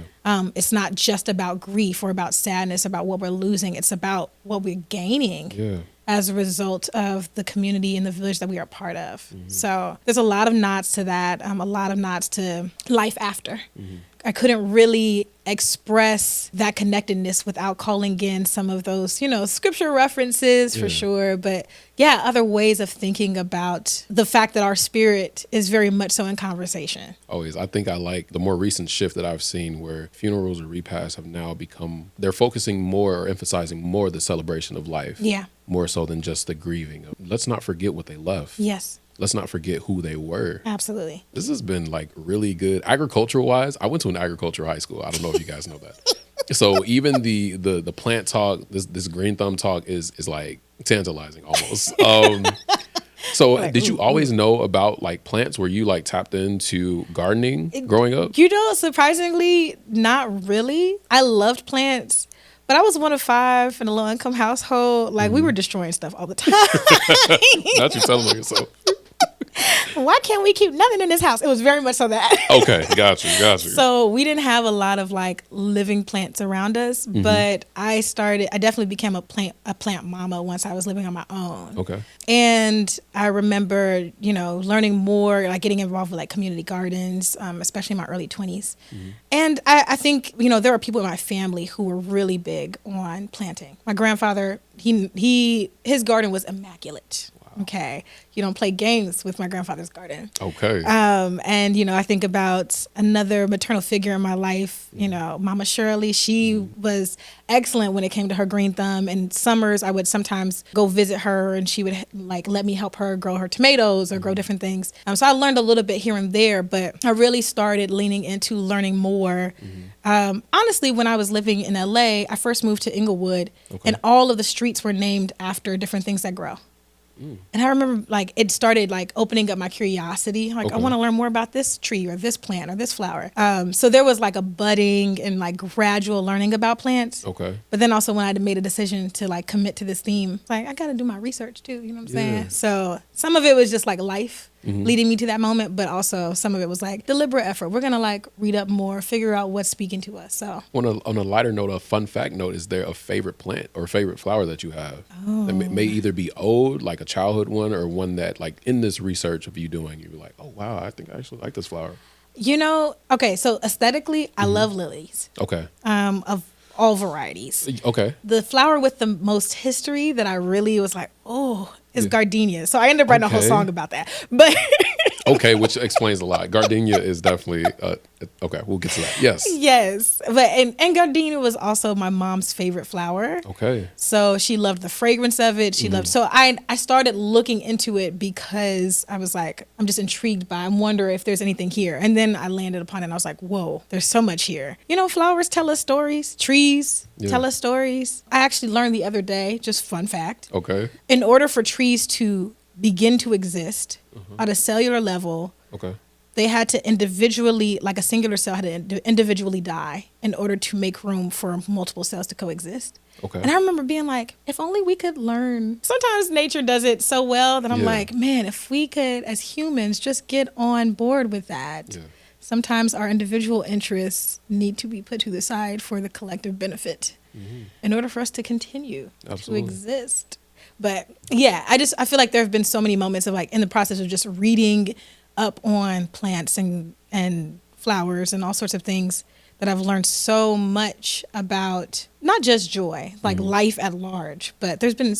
It's not just about grief or about sadness, about what we're losing. It's about what we're gaining as a result of the community and the village that we are part of. So there's a lot of nods to that, a lot of nods to life after. I couldn't really express that connectedness without calling in some of those, you know, scripture references for sure. But yeah, other ways of thinking about the fact that our spirit is very much so in conversation. Always. I think I like the more recent shift that I've seen where funerals or repasts have now become, they're focusing more or emphasizing more the celebration of life. Yeah. More so than just the grieving. Let's not forget what they left. Yes. Let's not forget who they were. Absolutely. This has been like really good. Agricultural wise, I went to an agricultural high school. I don't know if you guys know that. So even the plant talk, this green thumb talk is like tantalizing almost. So like, did you always know about like plants? Were you like tapped into gardening growing up? You know, surprisingly, not really. I loved plants. But I was one of 5 in a low-income household. Like, we were destroying stuff all the time. Not you telling yourself. Why can't we keep nothing in this house? It was very much so that. Okay, got you. So we didn't have a lot of, like, living plants around us. But I definitely became a plant mama once I was living on my own. Okay. And I remember, you know, learning more, like getting involved with, like, community gardens, especially in my early 20s. And I think, you know, there were people in my family who were really big on planting. My grandfather, his garden was immaculate. Wow. Okay. You don't play games with my grandfather's garden. Okay. And, you know, I think about another maternal figure in my life, you know, Mama Shirley. She was excellent when it came to her green thumb. And summers, I would sometimes go visit her and she would like let me help her grow her tomatoes or grow different things. So I learned a little bit here and there, but I really started leaning into learning more. Honestly, when I was living in LA, I first moved to Inglewood and all of the streets were named after different things that grow. And I remember like it started like opening up my curiosity. Like I want to learn more about this tree or this plant or this flower. So there was like a budding and like gradual learning about plants. Okay. But then also when I made a decision to like commit to this theme, like I got to do my research too. You know what I'm saying? So some of it was just like life leading me to that moment, but also some of it was like deliberate effort. We're going to like read up more, figure out what's speaking to us. So On a lighter note, a fun fact note, is there a favorite plant or favorite flower that you have? That may either be old, like a childhood one, or one that like in this research of you doing, you're like, oh wow, I think I actually like this flower. You know, okay, so aesthetically, I love lilies. Okay. Of all varieties. Okay. The flower with the most history that I really was like, oh, is Gardenia. So I ended up writing a whole song about that. But Okay, which explains a lot. Gardenia is definitely okay. We'll get to that. Yes. yes, but and Gardenia was also my mom's favorite flower. Okay. So she loved the fragrance of it. She loved. So I started looking into it because I was like, I'm just intrigued by. I wonder if there's anything here. And then I landed upon it. And I was like, whoa, there's so much here. You know, flowers tell us stories. Trees tell us stories. I actually learned the other day. Just fun fact. Okay. In order for trees to begin to exist at a cellular level, they had to individually, like a singular cell had to individually die in order to make room for multiple cells to coexist. Okay. And I remember being like, if only we could learn. Sometimes nature does it so well that I'm like, man, if we could, as humans, just get on board with that. Yeah. Sometimes our individual interests need to be put to the side for the collective benefit in order for us to continue to exist. But yeah, I feel like there have been so many moments of like in the process of just reading up on plants and flowers and all sorts of things that I've learned so much about not just joy, like life at large, but there's been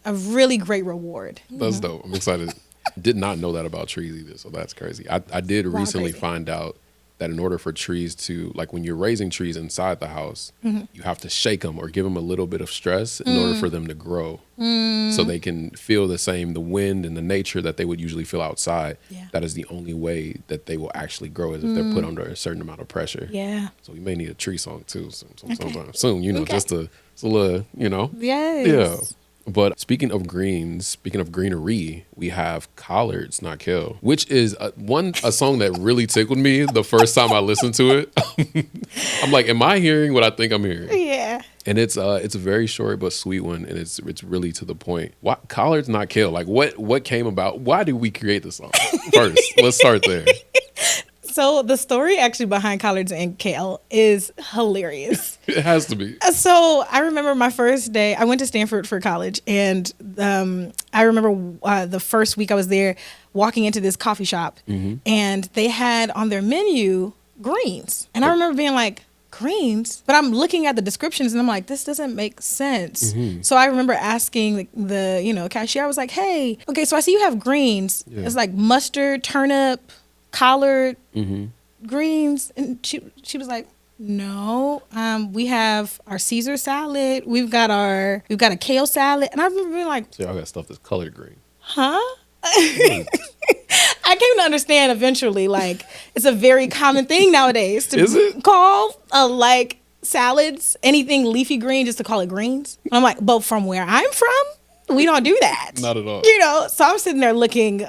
a really great reward. That's dope. I'm excited. Did not know that about trees either, so that's crazy. I did recently find out that in order for trees to, like when you're raising trees inside the house, you have to shake them or give them a little bit of stress in order for them to grow. So they can feel the wind and the nature that they would usually feel outside. Yeah. That is the only way that they will actually grow, is if they're put under a certain amount of pressure. Yeah. So we may need a tree song too sometime soon, you know, just a little, you know. Yes. Yeah. But speaking of greenery, we have Collards, not Kale, which is a song that really tickled me the first time I listened to it. I'm like, am I hearing what I think I'm hearing? Yeah. And it's a very short but sweet one, and it's really to the point. Why Collards, not Kale? Like what came about? Why did we create the song? First, let's start there. So the story actually behind Collards and Kale is hilarious. It has to be. So I remember my first day. I went to Stanford for college, and I remember the first week I was there, walking into this coffee shop, and they had on their menu greens. And I remember being like, greens? But I'm looking at the descriptions, and I'm like, this doesn't make sense. So I remember asking the cashier. I was like, hey, okay, so I see you have greens. Yeah. It's like mustard, turnip, collard, greens, and she was like, no, we have our Caesar salad, we've got a kale salad. And I remember being like, so y'all got stuff that's colored green, huh? I came to understand eventually, like, it's a very common thing nowadays to call like salads anything leafy green, just to call it greens. And I'm like, but from where I'm from, we don't do that. Not at all. You know, so I'm sitting there looking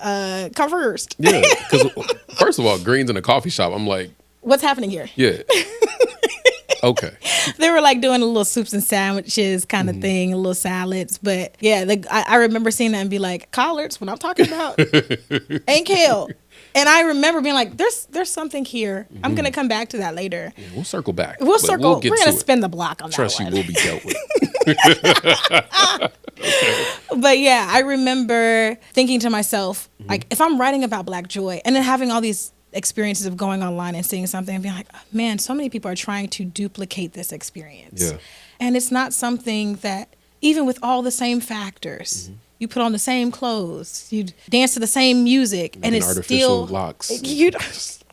confused. Yeah, because first of all, greens in a coffee shop, I'm like, what's happening here? Yeah. Okay. They were like doing a little soups and sandwiches kind of thing, a little salads. But yeah, I remember seeing that and be like, collards, what I'm talking about, ain't kale. And I remember being like, there's something here. I'm going to come back to that later. Yeah, we'll circle back. We're going to spin the block on Trust that one. You will be dealt with. Okay. But yeah, I remember thinking to myself, like, if I'm writing about Black joy and then having all these experiences of going online and seeing something and being like, oh, man, so many people are trying to duplicate this experience. Yeah. And it's not something that, even with all the same factors, You put on the same clothes. You dance to the same music, and it's artificial still locks.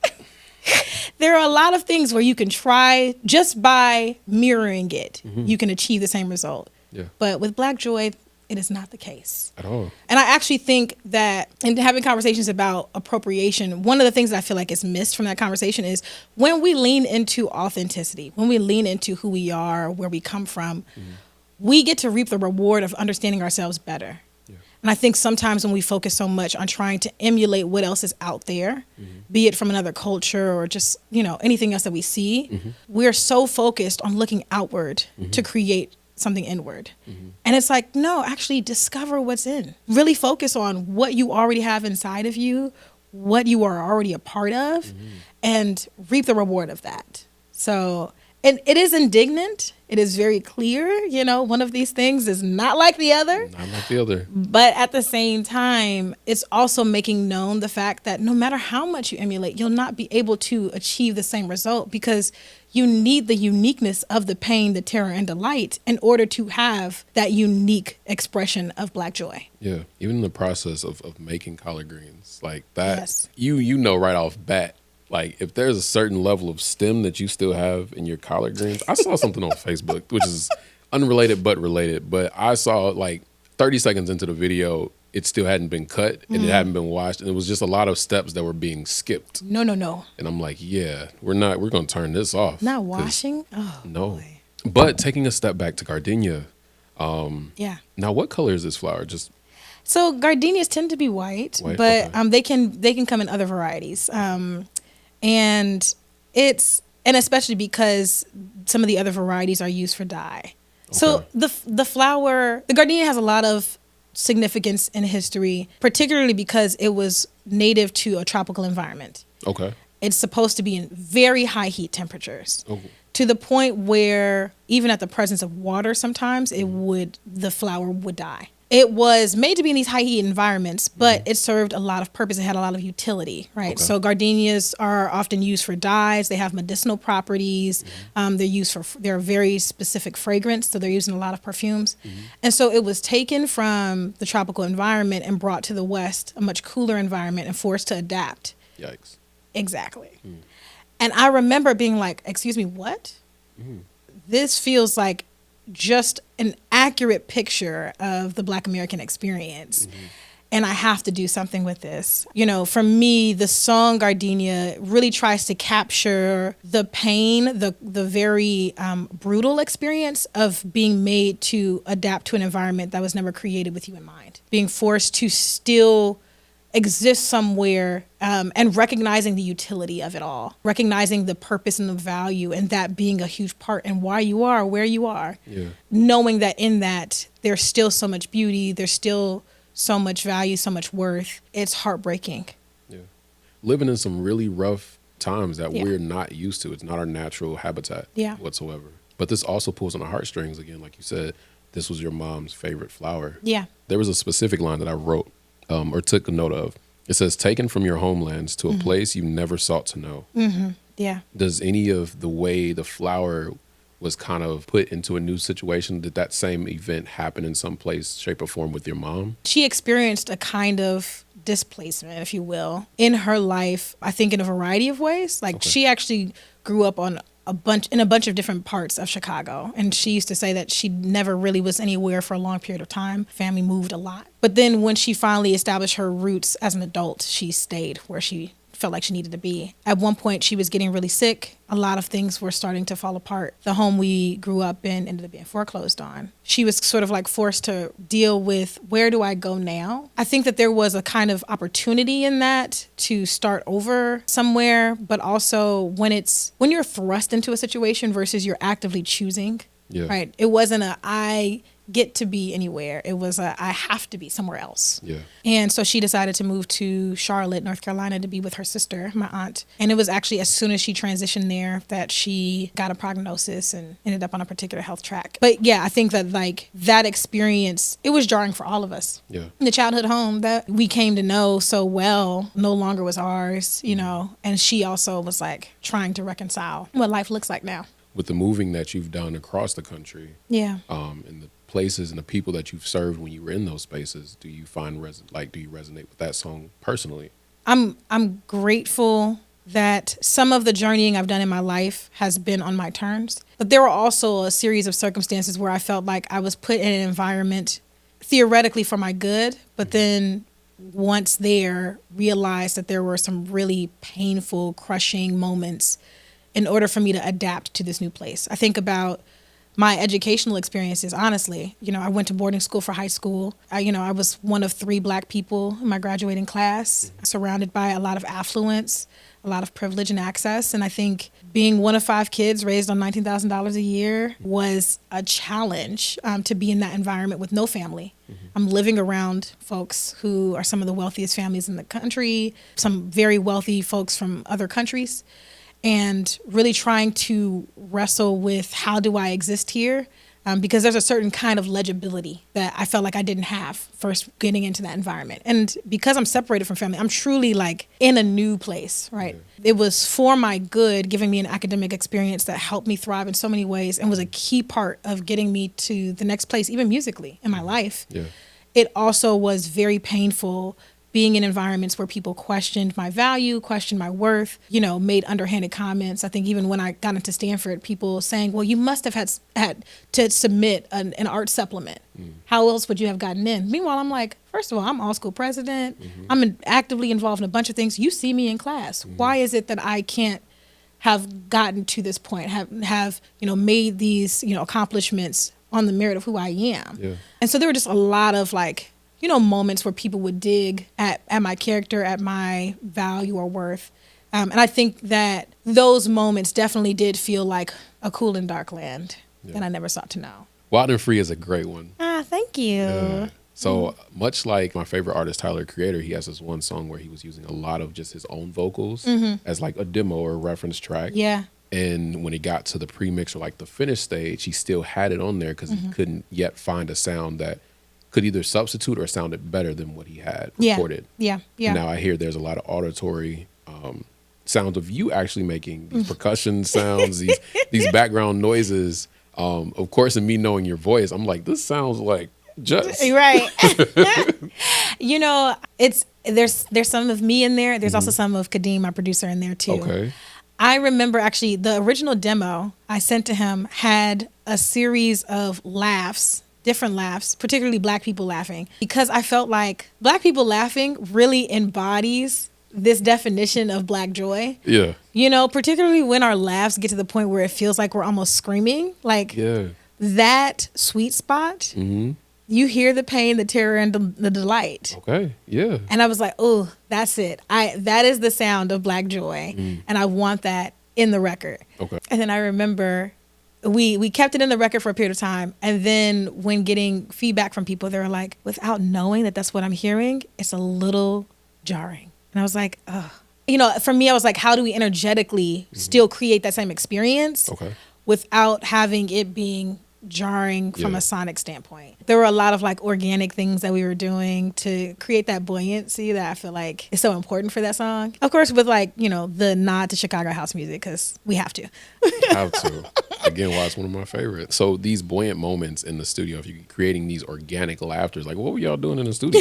There are a lot of things where you can try just by mirroring it. You can achieve the same result. Yeah. But with Black Joy, it is not the case At all. And I actually think that in having conversations about appropriation, one of the things that I feel like is missed from that conversation is when we lean into authenticity, when we lean into who we are, where we come from, we get to reap the reward of understanding ourselves better. Yeah. And I think sometimes when we focus so much on trying to emulate what else is out there, be it from another culture or just, anything else that we see, we're so focused on looking outward to create something inward. And it's like, no, actually discover what's in. Really focus on what you already have inside of you, what you are already a part of, and reap the reward of that. So, and it is indignant. It is very clear, one of these things is not like the other. Not like the other. But at the same time, it's also making known the fact that no matter how much you emulate, you'll not be able to achieve the same result because you need the uniqueness of the pain, the terror, and delight in order to have that unique expression of Black joy. Yeah, even in the process of making collard greens, like that, yes. you know right off bat, like if there's a certain level of stem that you still have in your collard greens. I saw something on Facebook, which is unrelated but related, but I saw like 30 seconds into the video, it still hadn't been cut and it hadn't been washed. And it was just a lot of steps that were being skipped. No. And I'm like, yeah, we're going to turn this off. Not washing? Oh, no. Boy. But taking a step back to Gardenia. Yeah. Now, what color is this flower? So gardenias tend to be white but okay. they can come in other varieties. And especially because some of the other varieties are used for dye. Okay. So the flower, the gardenia has a lot of significance in history, particularly because it was native to a tropical environment. Okay. It's supposed to be in very high heat temperatures. To the point where even at the presence of water, sometimes the flower would die. It was made to be in these high heat environments, but it served a lot of purpose. It had a lot of utility, right? Okay. So gardenias are often used for dyes. They have medicinal properties. They're very specific fragrance, so they're used in a lot of perfumes. And so it was taken from the tropical environment and brought to the West, a much cooler environment, and forced to adapt. Yikes. Exactly. And I remember being like, excuse me, what? This feels like just an accurate picture of the Black American experience. And I have to do something with this. For me, the song Gardenia really tries to capture the pain, the very brutal experience of being made to adapt to an environment that was never created with you in mind. Being forced to still exist somewhere and recognizing the utility of it all, recognizing the purpose and the value, and that being a huge part in why you are where you are. Yeah. Knowing that in that there's still so much beauty, there's still so much value, so much worth. It's heartbreaking. Yeah. Living in some really rough times that we're not used to. It's not our natural habitat whatsoever. But this also pulls on the heartstrings again. Like you said, this was your mom's favorite flower. Yeah. There was a specific line that I wrote or took a note of. It says, taken from your homelands to a place you never sought to know. Yeah. Does any of the way the flower was kind of put into a new situation, did that same event happen in some place, shape, or form with your mom? She experienced a kind of displacement, if you will, in her life, I think in a variety of ways. Like she actually grew up in a bunch of different parts of Chicago. And she used to say that she never really was anywhere for a long period of time. Family moved a lot. But then when she finally established her roots as an adult, she stayed where she felt like she needed to be. At one point, she was getting really sick. A lot of things were starting to fall apart. The home we grew up in ended up being foreclosed on. She was sort of like forced to deal with, where do I go now? I think that there was a kind of opportunity in that to start over somewhere, but also when you're thrust into a situation versus you're actively choosing, right? It wasn't I get to be anywhere. It was I have to be somewhere else. Yeah. And so she decided to move to Charlotte, North Carolina, to be with her sister, my aunt. And it was actually as soon as she transitioned there that she got a prognosis and ended up on a particular health track. But yeah, I think that like that experience, it was jarring for all of us. Yeah. The childhood home that we came to know so well no longer was ours, and she also was like trying to reconcile what life looks like now. With the moving that you've done across the country, and the places and the people that you've served when you were in those spaces, do you find do you resonate with that song personally? I'm grateful that some of the journeying I've done in my life has been on my terms, but there were also a series of circumstances where I felt like I was put in an environment theoretically for my good, but then once there, realized that there were some really painful, crushing moments in order for me to adapt to this new place. I think about my educational experiences, honestly. I went to boarding school for high school. I was one of 3 Black people in my graduating class, surrounded by a lot of affluence, a lot of privilege and access. And I think being one of 5 kids raised on $19,000 a year was a challenge, to be in that environment with no family. I'm living around folks who are some of the wealthiest families in the country, some very wealthy folks from other countries, and really trying to wrestle with how do I exist here? Because there's a certain kind of legibility that I felt like I didn't have first getting into that environment. And because I'm separated from family, I'm truly like in a new place, right? Yeah. It was for my good, giving me an academic experience that helped me thrive in so many ways and was a key part of getting me to the next place, even musically in my life. Yeah. It also was very painful being in environments where people questioned my value, questioned my worth, made underhanded comments. I think even when I got into Stanford, people saying, well, you must have had to submit an art supplement. How else would you have gotten in? Meanwhile, I'm like, first of all, I'm all school president. I'm actively involved in a bunch of things. You see me in class. Why is it that I can't have gotten to this point, have made these, accomplishments on the merit of who I am? Yeah. And so there were just a lot of moments where people would dig at my character, at my value or worth. And I think that those moments definitely did feel like a cool and dark land that I never sought to know. Wild and Free is a great one. Thank you. So much like my favorite artist, Tyler, the Creator, he has this one song where he was using a lot of just his own vocals as like a demo or a reference track. Yeah. And when he got to the pre-mix or like the finished stage, he still had it on there because he couldn't yet find a sound that could either substitute or sounded better than what he had recorded. Yeah. Now I hear there's a lot of auditory sounds of you actually making these percussion sounds, these background noises. Of course, and me knowing your voice, I'm like, this sounds like just right. There's some of me in there. There's also some of Kadeem, my producer, in there too. Okay. I remember actually the original demo I sent to him had a series of laughs, different laughs, particularly Black people laughing, because I felt like Black people laughing really embodies this definition of Black joy. Yeah. Particularly when our laughs get to the point where it feels like we're almost screaming. Like that sweet spot, you hear the pain, the terror, and the delight. Okay, yeah. And I was like, oh, that's it. That is the sound of Black joy. And I want that in the record. Okay. And then I remember we kept it in the record for a period of time. And then when getting feedback from people, they were like, without knowing that that's what I'm hearing, it's a little jarring. And I was like, ugh. For me, I was like, how do we energetically still create that same experience without having it being jarring from a sonic standpoint? There were a lot of like organic things that we were doing to create that buoyancy that I feel like is so important for that song. Of course, with like, the nod to Chicago house music, because we have to. Have to. Again, why it's one of my favorites. So these buoyant moments in the studio, if you're creating these organic laughters, like what were y'all doing in the studio?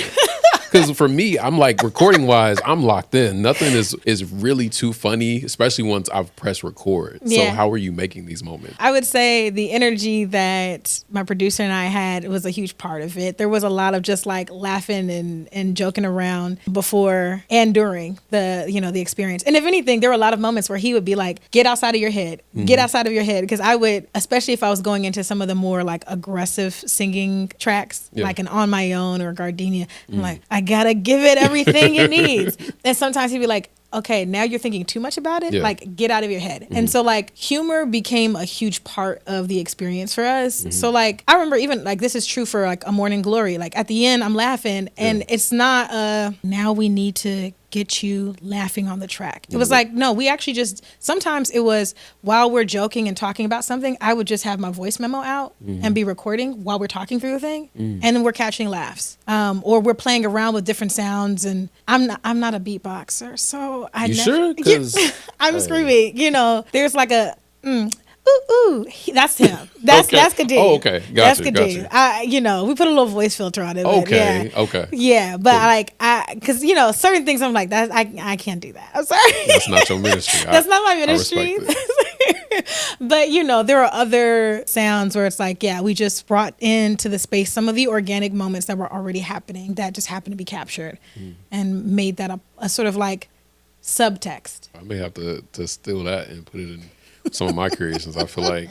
Because for me, I'm like, recording wise, I'm locked in. Nothing is really too funny, especially once I've pressed record. So how are you making these moments? I would say the energy that my producer and I had was a huge part of it. There was a lot of just like laughing and joking around before and during the experience. And if anything, there were a lot of moments where he would be like, get outside of your head, get outside of your head. Because I would, especially if I was going into some of the more like aggressive singing tracks, like an On My Own or Gardenia, I'm like, I gotta give it everything it needs. And sometimes he'd be like, okay, now you're thinking too much about it. Like, get out of your head. And so like humor became a huge part of the experience for us. So like, I remember even like, this is true for like A Morning Glory. Like at the end, I'm laughing and it's not now we need to get you laughing on the track. It was like, no, we actually just, sometimes it was while we're joking and talking about something, I would just have my voice memo out and be recording while we're talking through the thing. And then we're catching laughs. Or we're playing around with different sounds. And I'm not a beatboxer. So sure? I'm screaming, there's like a, That's him. That's Gardenia. Oh, okay. That's Gotcha. Gardenia. We put a little voice filter on it. But Okay. yeah. Okay. Yeah, but Cool. because certain things I'm like that. I can't do that. I'm sorry. That's not your ministry. That's not my ministry. I respect it. But there are other sounds where it's like, yeah, we just brought into the space some of the organic moments that were already happening that just happened to be captured and made that a sort of like subtext. I may have to steal that and put it in some of my creations. I feel like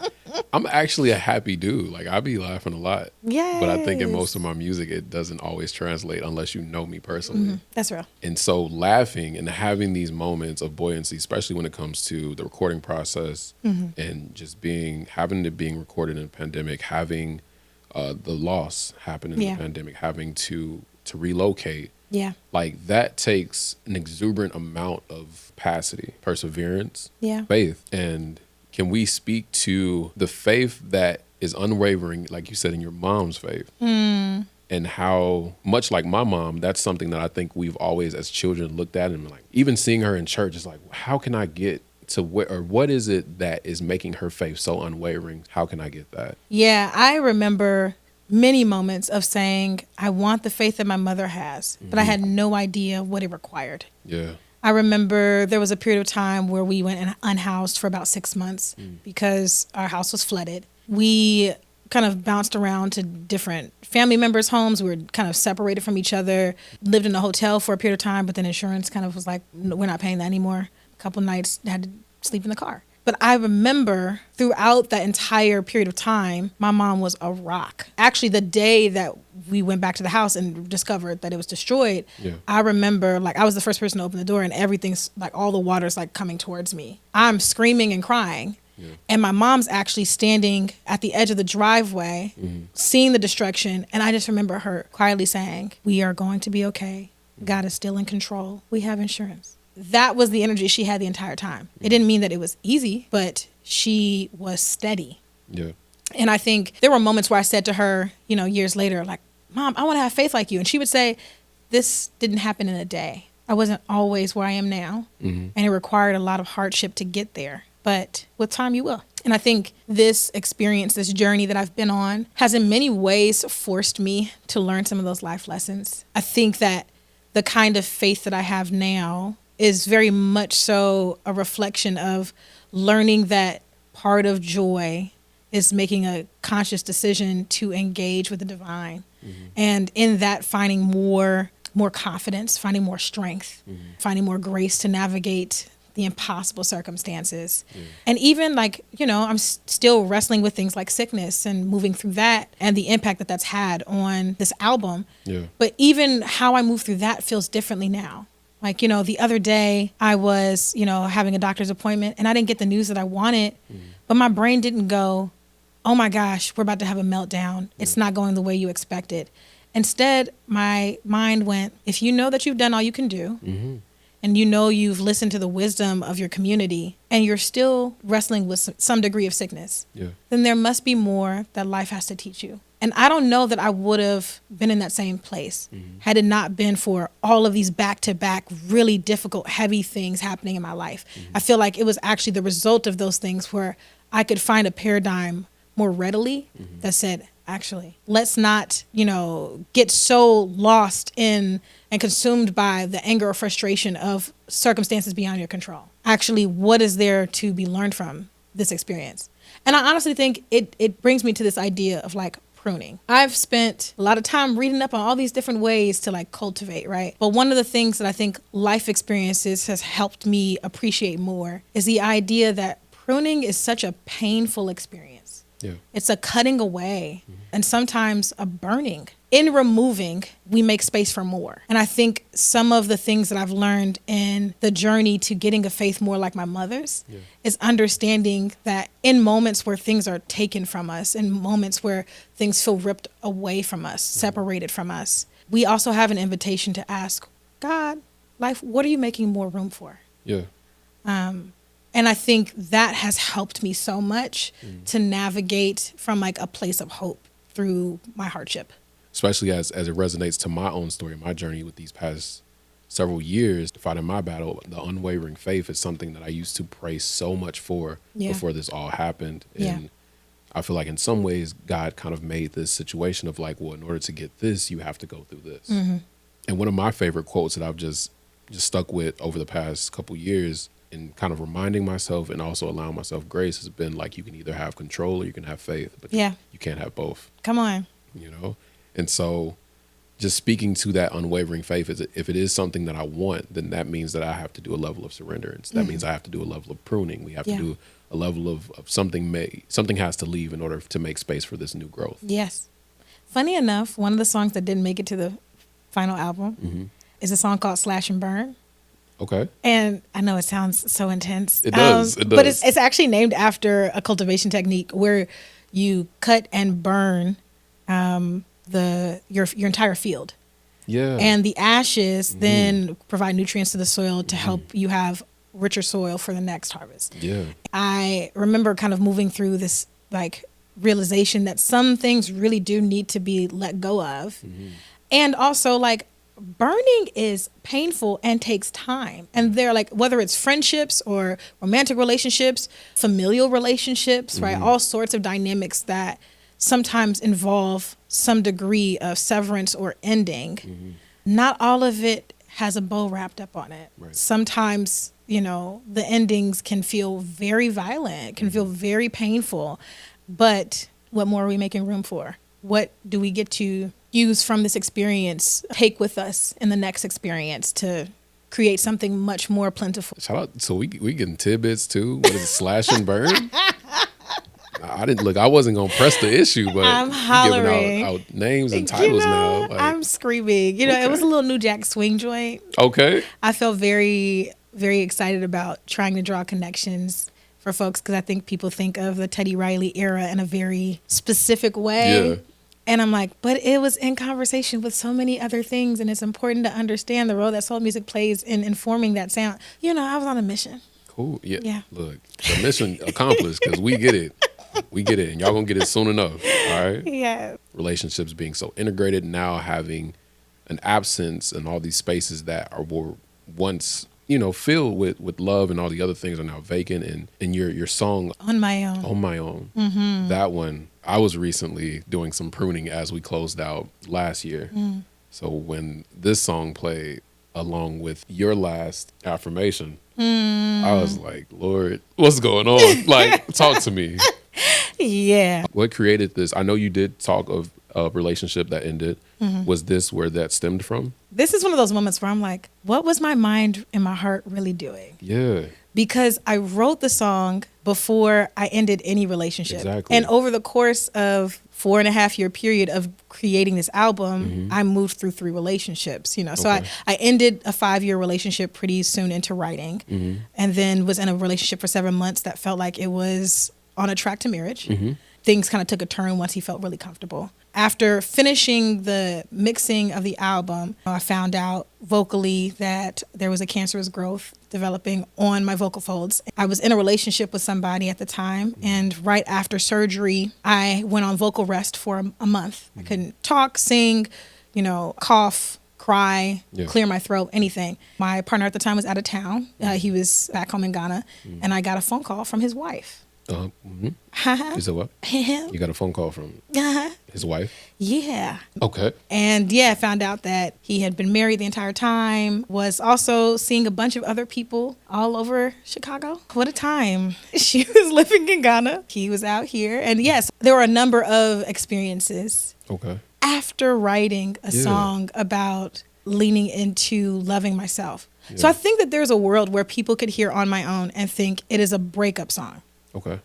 I'm actually a happy dude. Like I be laughing a lot. Yeah. But I think in most of my music, it doesn't always translate unless you know me personally. That's real. And so laughing and having these moments of buoyancy, especially when it comes to the recording process and just being recorded in a pandemic, having the loss happen in the pandemic, having to relocate. Yeah. Like that takes an exuberant amount of capacity, perseverance, Yeah. faith. And can we speak to the faith that is unwavering, like you said, in your mom's faith? And how much like my mom, that's something that I think we've always as children looked at and like, even seeing her in church, it's like, how can I get to where, or what is it that is making her faith so unwavering? How can I get that? Yeah, I remember many moments of saying, I want the faith that my mother has, but I had no idea what it required. Yeah. I remember there was a period of time where we went unhoused for about 6 months because our house was flooded. We kind of bounced around to different family members' homes. We were kind of separated from each other, lived in a hotel for a period of time, but then insurance kind of was like, we're not paying that anymore. A couple nights had to sleep in the car. But I remember throughout that entire period of time, my mom was a rock. Actually, the day that we went back to the house and discovered that it was destroyed, I remember like I was the first person to open the door and everything's like all the water's like coming towards me. I'm screaming and crying. And my mom's actually standing at the edge of the driveway, seeing the destruction. And I just remember her quietly saying, we are going to be okay. God is still in control. We have insurance. That was the energy she had the entire time. It didn't mean that it was easy, but she was steady. Yeah. And I think there were moments where I said to her, years later, like, Mom, I want to have faith like you. And she would say, this didn't happen in a day. I wasn't always where I am now. And it required a lot of hardship to get there. But with time, you will. And I think this experience, this journey that I've been on, has in many ways forced me to learn some of those life lessons. I think that the kind of faith that I have now is very much so a reflection of learning that part of joy is making a conscious decision to engage with the divine. And in that, finding more confidence, finding more strength, finding more grace to navigate the impossible circumstances. And even like, I'm still wrestling with things like sickness and moving through that and the impact that that's had on this album. But even how I move through that feels differently now. Like, the other day I was, having a doctor's appointment and I didn't get the news that I wanted, but my brain didn't go, oh my gosh, we're about to have a meltdown. It's not going the way you expected. Instead, my mind went, if you know that you've done all you can do, and you've listened to the wisdom of your community, and you're still wrestling with some degree of sickness, then there must be more that life has to teach you. And I don't know that I would have been in that same place had it not been for all of these back-to-back, really difficult, heavy things happening in my life. I feel like it was actually the result of those things where I could find a paradigm more readily that said, actually, let's not, get so lost in and consumed by the anger or frustration of circumstances beyond your control. Actually, what is there to be learned from this experience? And I honestly think it brings me to this idea of like pruning. I've spent a lot of time reading up on all these different ways to like cultivate, right? But one of the things that I think life experiences has helped me appreciate more is the idea that pruning is such a painful experience. It's a cutting away and sometimes a burning. In removing, we make space for more. And I think some of the things that I've learned in the journey to getting a faith more like my mother's is understanding that in moments where things are taken from us, in moments where things feel ripped away from us, separated from us, we also have an invitation to ask, God, life, what are you making more room for? And I think that has helped me so much to navigate from like a place of hope through my hardship. Especially as it resonates to my own story, my journey with these past several years fighting my battle, the unwavering faith is something that I used to pray so much for before this all happened. And I feel like in some ways God kind of made this situation of like, well, in order to get this, you have to go through this. And one of my favorite quotes that I've just stuck with over the past couple years and kind of reminding myself and also allowing myself grace has been like, you can either have control or you can have faith, but you can't have both. Come on. You know? And so just speaking to that unwavering faith, is if it is something that I want, then that means that I have to do a level of surrenderance. That means I have to do a level of pruning. We have to do a level of something has to leave in order to make space for this new growth. Yes. Funny enough, one of the songs that didn't make it to the final album is a song called Slash and Burn. Okay. And I know it sounds so intense. It does. It does. But it's actually named after a cultivation technique where you cut and burn your entire field. Yeah. And the ashes then provide nutrients to the soil to help you have richer soil for the next harvest. Yeah. I remember kind of moving through this like realization that some things really do need to be let go of. And also like burning is painful and takes time. And they're like, whether it's friendships or romantic relationships, familial relationships, right? All sorts of dynamics that sometimes involve some degree of severance or ending. Not all of it has a bow wrapped up on it. Right. Sometimes, you know, the endings can feel very violent, can feel very painful. But what more are we making room for? What do we get to use from this experience, take with us in the next experience to create something much more plentiful? Shout out. So we getting tidbits too. What is it, slash and burn? I wasn't going to press the issue, but I'm giving out names and titles now. Like, I'm screaming. It was a little New Jack Swing joint. Okay. I felt very, very excited about trying to draw connections for folks because I think people think of the Teddy Riley era in a very specific way. Yeah. And I'm like, but it was in conversation with so many other things, and it's important to understand the role that soul music plays in informing that sound. I was on a mission. Cool. Yeah. Look, the mission accomplished because we get it. We get it, and y'all gonna get it soon enough. All right. Yeah. Relationships being so integrated, now having an absence and all these spaces that were once filled with love and all the other things are now vacant. And your song On My Own. That one, I was recently doing some pruning as we closed out last year. So when this song played along with your last affirmation, I was like, Lord, what's going on? Like, talk to me. Yeah. What created this? I know you did talk of a relationship that ended. Was this where that stemmed from? This is one of those moments where I'm like, what was my mind and my heart really doing? Yeah. Because I wrote the song before I ended any relationship. Exactly. And over the course of 4.5-year period of creating this album, I moved through 3 relationships, So I ended a 5-year relationship pretty soon into writing, and then was in a relationship for 7 months that felt like it was on a track to marriage. Things kind of took a turn once he felt really comfortable. After finishing the mixing of the album, I found out vocally that there was a cancerous growth developing on my vocal folds. I was in a relationship with somebody at the time, and right after surgery, I went on vocal rest for a month. I couldn't talk, sing, cough, cry, clear my throat, anything. My partner at the time was out of town. He was back home in Ghana, and I got a phone call from his wife. You said what? You got a phone call from his wife? Yeah. Okay. And I found out that he had been married the entire time, was also seeing a bunch of other people all over Chicago. What a time. She was living in Ghana. He was out here. And yes, there were a number of experiences. Okay. After writing a song about leaning into loving myself. Yeah. So I think that there's a world where people could hear On My Own and think it is a breakup song. Okay.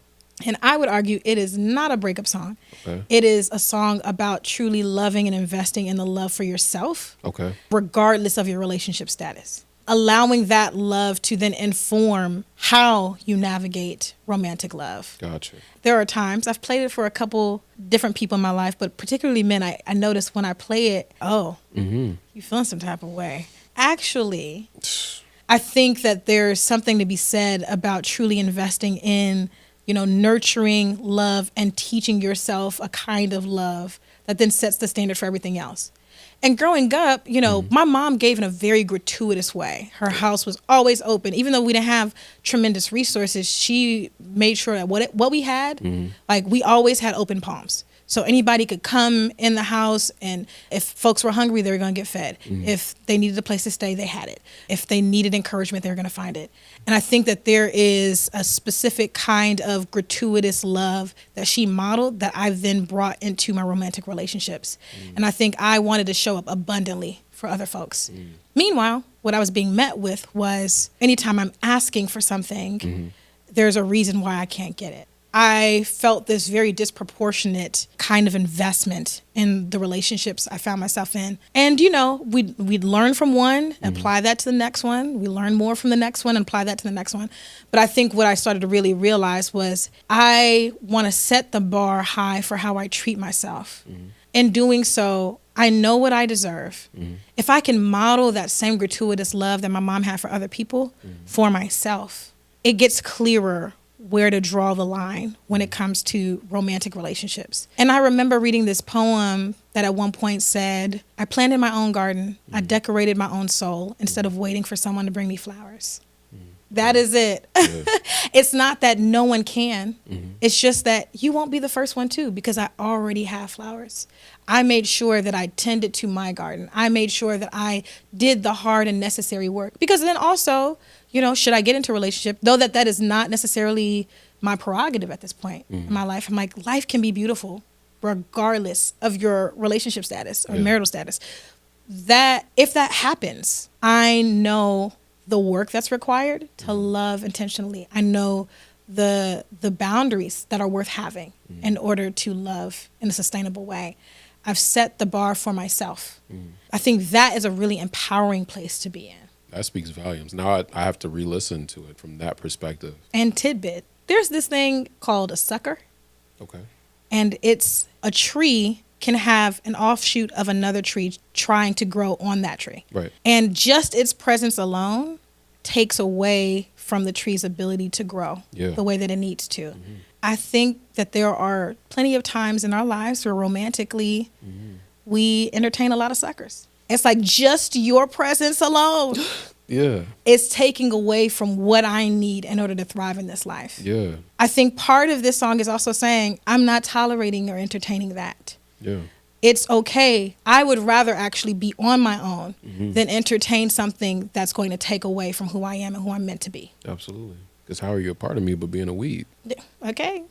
And I would argue it is not a breakup song. Okay. It is a song about truly loving and investing in the love for yourself. Okay. Regardless of your relationship status. Allowing that love to then inform how you navigate romantic love. Gotcha. There are times, I've played it for a couple different people in my life, but particularly men, I notice when I play it, you feeling some type of way. Actually, I think that there's something to be said about truly investing in, nurturing love and teaching yourself a kind of love that then sets the standard for everything else. And growing up, you know, my mom gave in a very gratuitous way. Her house was always open. Even though we didn't have tremendous resources, she made sure that what we had, like we always had open palms. So anybody could come in the house, and if folks were hungry, they were going to get fed. If they needed a place to stay, they had it. If they needed encouragement, they were going to find it. And I think that there is a specific kind of gratuitous love that she modeled that I've then brought into my romantic relationships. And I think I wanted to show up abundantly for other folks. Meanwhile, what I was being met with was anytime I'm asking for something, there's a reason why I can't get it. I felt this very disproportionate kind of investment in the relationships I found myself in. And, you know, we'd learn from one, apply that to the next one. We learn more from the next one and apply that to the next one. But I think what I started to really realize was I want to set the bar high for how I treat myself. In doing so, I know what I deserve. If I can model that same gratuitous love that my mom had for other people for myself, it gets clearer where to draw the line when it comes to romantic relationships. And I remember reading this poem that at one point said, I planted my own garden. I decorated my own soul instead of waiting for someone to bring me flowers. That is it. Yeah. It's not that no one can. It's just that you won't be the first one to, because I already have flowers. I made sure that I tended to my garden. I made sure that I did the hard and necessary work. Because then also, you know, should I get into a relationship, though that is not necessarily my prerogative at this point in my life. I'm like, life can be beautiful regardless of your relationship status or marital status. That if that happens, I know the work that's required to love intentionally. I know the boundaries that are worth having in order to love in a sustainable way. I've set the bar for myself. I think that is a really empowering place to be in. That speaks volumes. Now I have to re-listen to it from that perspective. And tidbit, there's this thing called a sucker. Okay. And it's a tree can have an offshoot of another tree trying to grow on that tree. Right. And just its presence alone takes away from the tree's ability to grow the way that it needs to. I think that there are plenty of times in our lives where romantically we entertain a lot of suckers. It's like just your presence alone is taking away from what I need in order to thrive in this life. Yeah. I think part of this song is also saying, I'm not tolerating or entertaining that. Yeah. It's okay. I would rather actually be on my own than entertain something that's going to take away from who I am and who I'm meant to be. Absolutely. Because how are you a part of me but being a weed? Okay.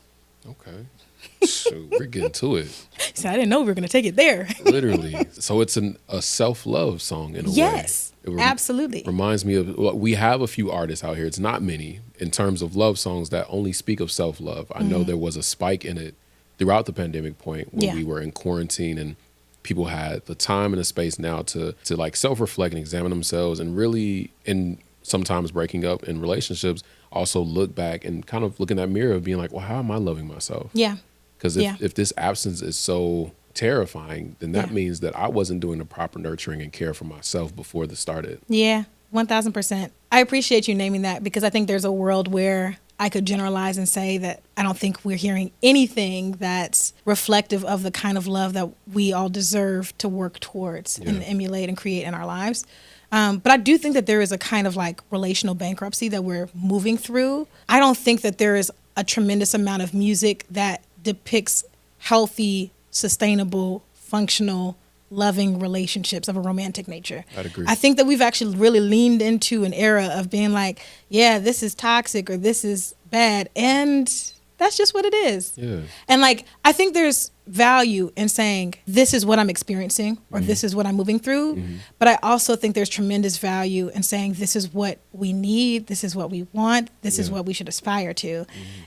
So we're getting to it. So I didn't know we were going to take it there. Literally. So it's a self-love song in a way. Yes, absolutely. Reminds me of, we have a few artists out here. It's not many in terms of love songs that only speak of self-love. I know there was a spike in it throughout the pandemic point when we were in quarantine and people had the time and the space now to like self-reflect and examine themselves and really, and sometimes breaking up in relationships, also look back and kind of look in that mirror of being like, well, how am I loving myself? Yeah. Because if this absence is so terrifying, then that means that I wasn't doing the proper nurturing and care for myself before this started. Yeah, 1000%. I appreciate you naming that because I think there's a world where I could generalize and say that I don't think we're hearing anything that's reflective of the kind of love that we all deserve to work towards and emulate and create in our lives. But I do think that there is a kind of like relational bankruptcy that we're moving through. I don't think that there is a tremendous amount of music that depicts healthy, sustainable, functional, loving relationships of a romantic nature. I'd agree. I think that we've actually really leaned into an era of being like, yeah, this is toxic or this is bad. And that's just what it is. Yeah. And like, I think there's value in saying, this is what I'm experiencing or this is what I'm moving through. But I also think there's tremendous value in saying, this is what we need. This is what we want. This is what we should aspire to.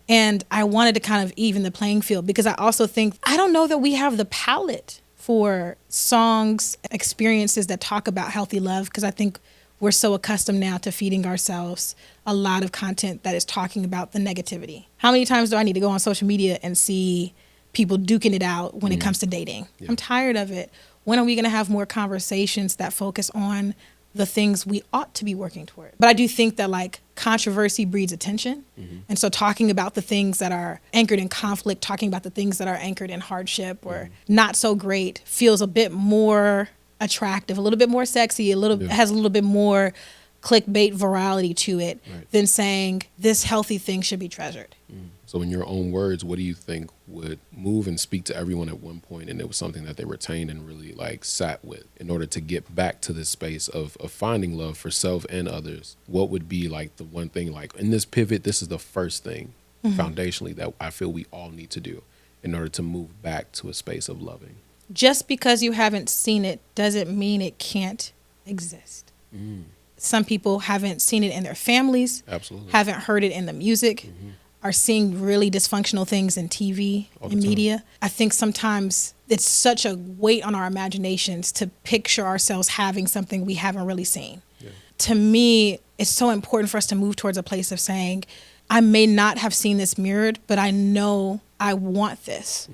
And I wanted to kind of even the playing field because I also think, I don't know that we have the palette for songs, experiences that talk about healthy love, because I think we're so accustomed now to feeding ourselves a lot of content that is talking about the negativity. How many times do I need to go on social media and see people duking it out when it comes to dating? Yeah. I'm tired of it. When are we going to have more conversations that focus on the things we ought to be working toward? But I do think that like controversy breeds attention. And so talking about the things that are anchored in conflict, talking about the things that are anchored in hardship or not so great feels a bit more attractive, a little bit more sexy, Yeah. has a little bit more clickbait virality to it Right. than saying this healthy thing should be treasured. So in your own words, what do you think would move and speak to everyone at one point, and it was something that they retained and really like sat with in order to get back to this space of finding love for self and others? What would be like the one thing, like in this pivot, this is the first thing foundationally that I feel we all need to do in order to move back to a space of loving? Just because you haven't seen it doesn't mean it can't exist. Some people haven't seen it in their families, Absolutely. haven't heard it in the music, are seeing really dysfunctional things in TV All the and time. media. I think sometimes it's such a weight on our imaginations to picture ourselves having something we haven't really seen. Yeah. To me, it's so important for us to move towards a place of saying, I may not have seen this mirrored, but I know I want this.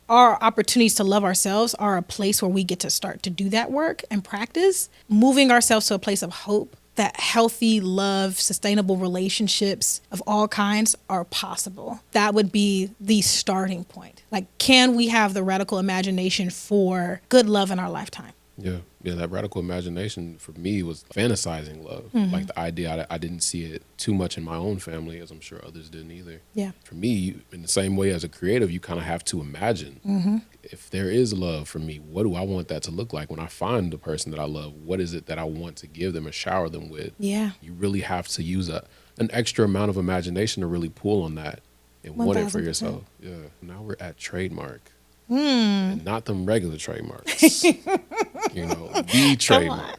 Our opportunities to love ourselves are a place where we get to start to do that work and practice, moving ourselves to a place of hope that healthy, love, sustainable relationships of all kinds are possible. That would be the starting point. Like, can we have the radical imagination for good love in our lifetime? Yeah. Yeah, that radical imagination for me was fantasizing love. Like the idea, I didn't see it too much in my own family, as I'm sure others didn't either. Yeah. For me, in the same way as a creative, you kind of have to imagine if there is love for me, what do I want that to look like? When I find the person that I love, what is it that I want to give them and shower them with? Yeah. You really have to use an extra amount of imagination to really pull on that and want it for 1000%. yourself. Yeah. Now we're at Trademark. And not them regular trademarks. The trademark.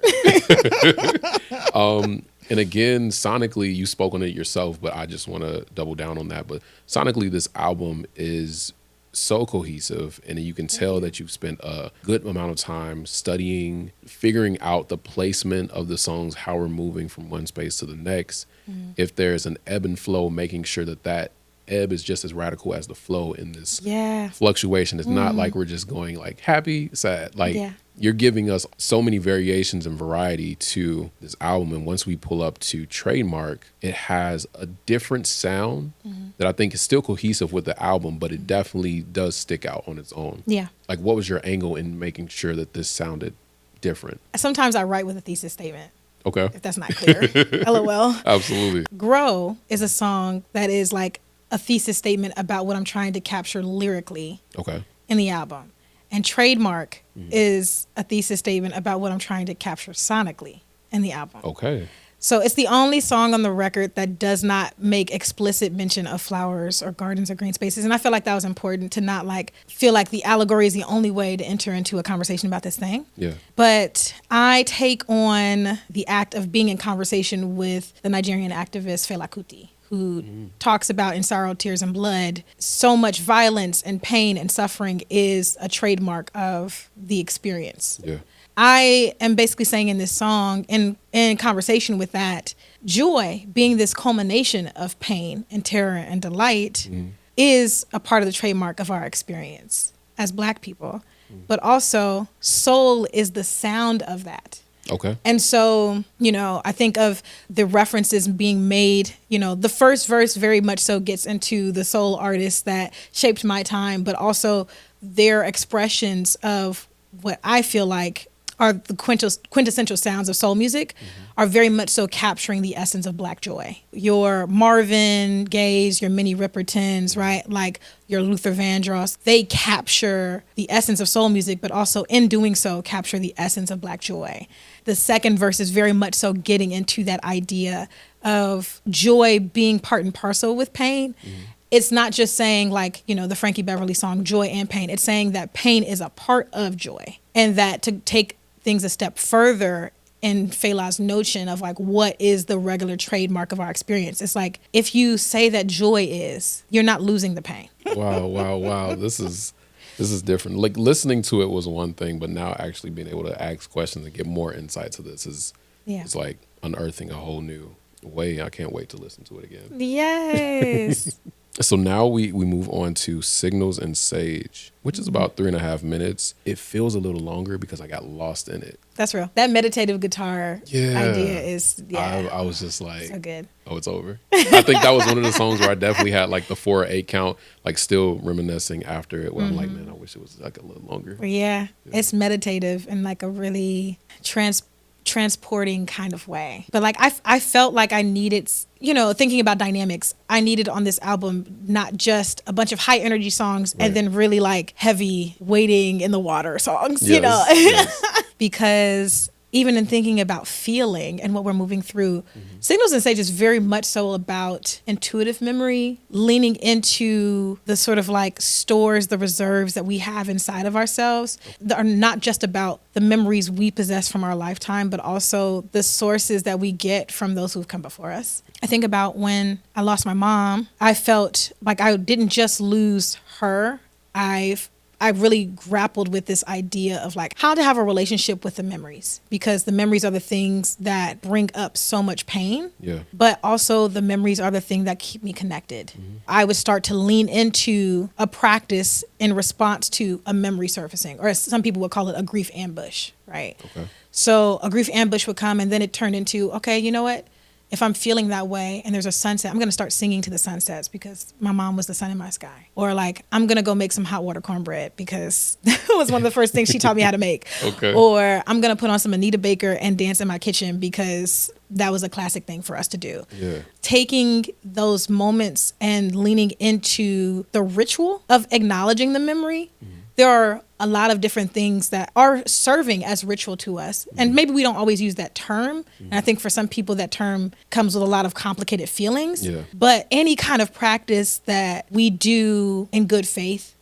And again, sonically, you spoke on it yourself, but I just want to double down on that. But sonically, this album is so cohesive, and you can tell that you've spent a good amount of time studying, figuring out the placement of the songs, how we're moving from one space to the next. If there's an ebb and flow, making sure that ebb is just as radical as the flow in this fluctuation. It's not like we're just going like happy, sad. Like you're giving us so many variations and variety to this album. And once we pull up to Trademark, it has a different sound that I think is still cohesive with the album, but it definitely does stick out on its own. Yeah. Like, what was your angle in making sure that this sounded different? Sometimes I write with a thesis statement, Okay. if that's not clear. LOL. Absolutely. Grow is a song that is like a thesis statement about what I'm trying to capture lyrically Okay. in the album. And Trademark is a thesis statement about what I'm trying to capture sonically in the album. Okay. So it's the only song on the record that does not make explicit mention of flowers or gardens or green spaces. And I feel like that was important to not like feel like the allegory is the only way to enter into a conversation about this thing. Yeah. But I take on the act of being in conversation with the Nigerian activist Fela Kuti, who talks about in Sorrow, Tears, and Blood, so much violence and pain and suffering is a trademark of the experience. Yeah. I am basically saying in this song, in conversation with that, joy being this culmination of pain and terror and delight is a part of the trademark of our experience as Black people. But also, soul is the sound of that. Okay. And so, I think of the references being made, the first verse very much so gets into the soul artists that shaped my time, but also their expressions of what I feel like are the quintessential sounds of soul music are very much so capturing the essence of Black joy. Your Marvin Gayes, your Minnie Ripertons, right? Like your Luther Vandross, they capture the essence of soul music, but also in doing so, capture the essence of Black joy. The second verse is very much so getting into that idea of joy being part and parcel with pain. It's not just saying like, the Frankie Beverly song, joy and pain. It's saying that pain is a part of joy, and that to take things a step further in Fela's notion of like, what is the regular trademark of our experience? It's like, if you say that joy is, you're not losing the pain. Wow. This is different. Like, listening to it was one thing, but now actually being able to ask questions and get more insight to this is it's like unearthing a whole new way. I can't wait to listen to it again. Yes. So now we move on to Signals and Sage, which is about 3.5 minutes. It feels a little longer because I got lost in it. That's real. That meditative guitar idea is, I was just like, so good. Oh, it's over. I think that was one of the songs where I definitely had like the 4 or 8 count, like still reminiscing after it, where I'm like, man, I wish it was like a little longer. Yeah, it's meditative in like a really transporting kind of way. But like I felt like I needed, thinking about dynamics, I needed on this album not just a bunch of high energy songs and then really like heavy wading in the water songs, Yes. because even in thinking about feeling and what we're moving through, Signals and Sage is very much so about intuitive memory, leaning into the sort of like stores, the reserves that we have inside of ourselves that are not just about the memories we possess from our lifetime, but also the sources that we get from those who've come before us. I think about when I lost my mom, I felt like I didn't just lose her. I really grappled with this idea of like how to have a relationship with the memories, because the memories are the things that bring up so much pain, but also the memories are the thing that keep me connected. I would start to lean into a practice in response to a memory surfacing, or as some people would call it, a grief ambush, right? Okay. So a grief ambush would come and then it turned into, okay, you know what? If I'm feeling that way and there's a sunset, I'm going to start singing to the sunsets because my mom was the sun in my sky. Or like, I'm going to go make some hot water cornbread because that was one of the first things she taught me how to make. Okay. Or I'm going to put on some Anita Baker and dance in my kitchen because that was a classic thing for us to do. Yeah. Taking those moments and leaning into the ritual of acknowledging the memory. There are a lot of different things that are serving as ritual to us. And maybe we don't always use that term. And I think for some people that term comes with a lot of complicated feelings. Yeah. But any kind of practice that we do in good faith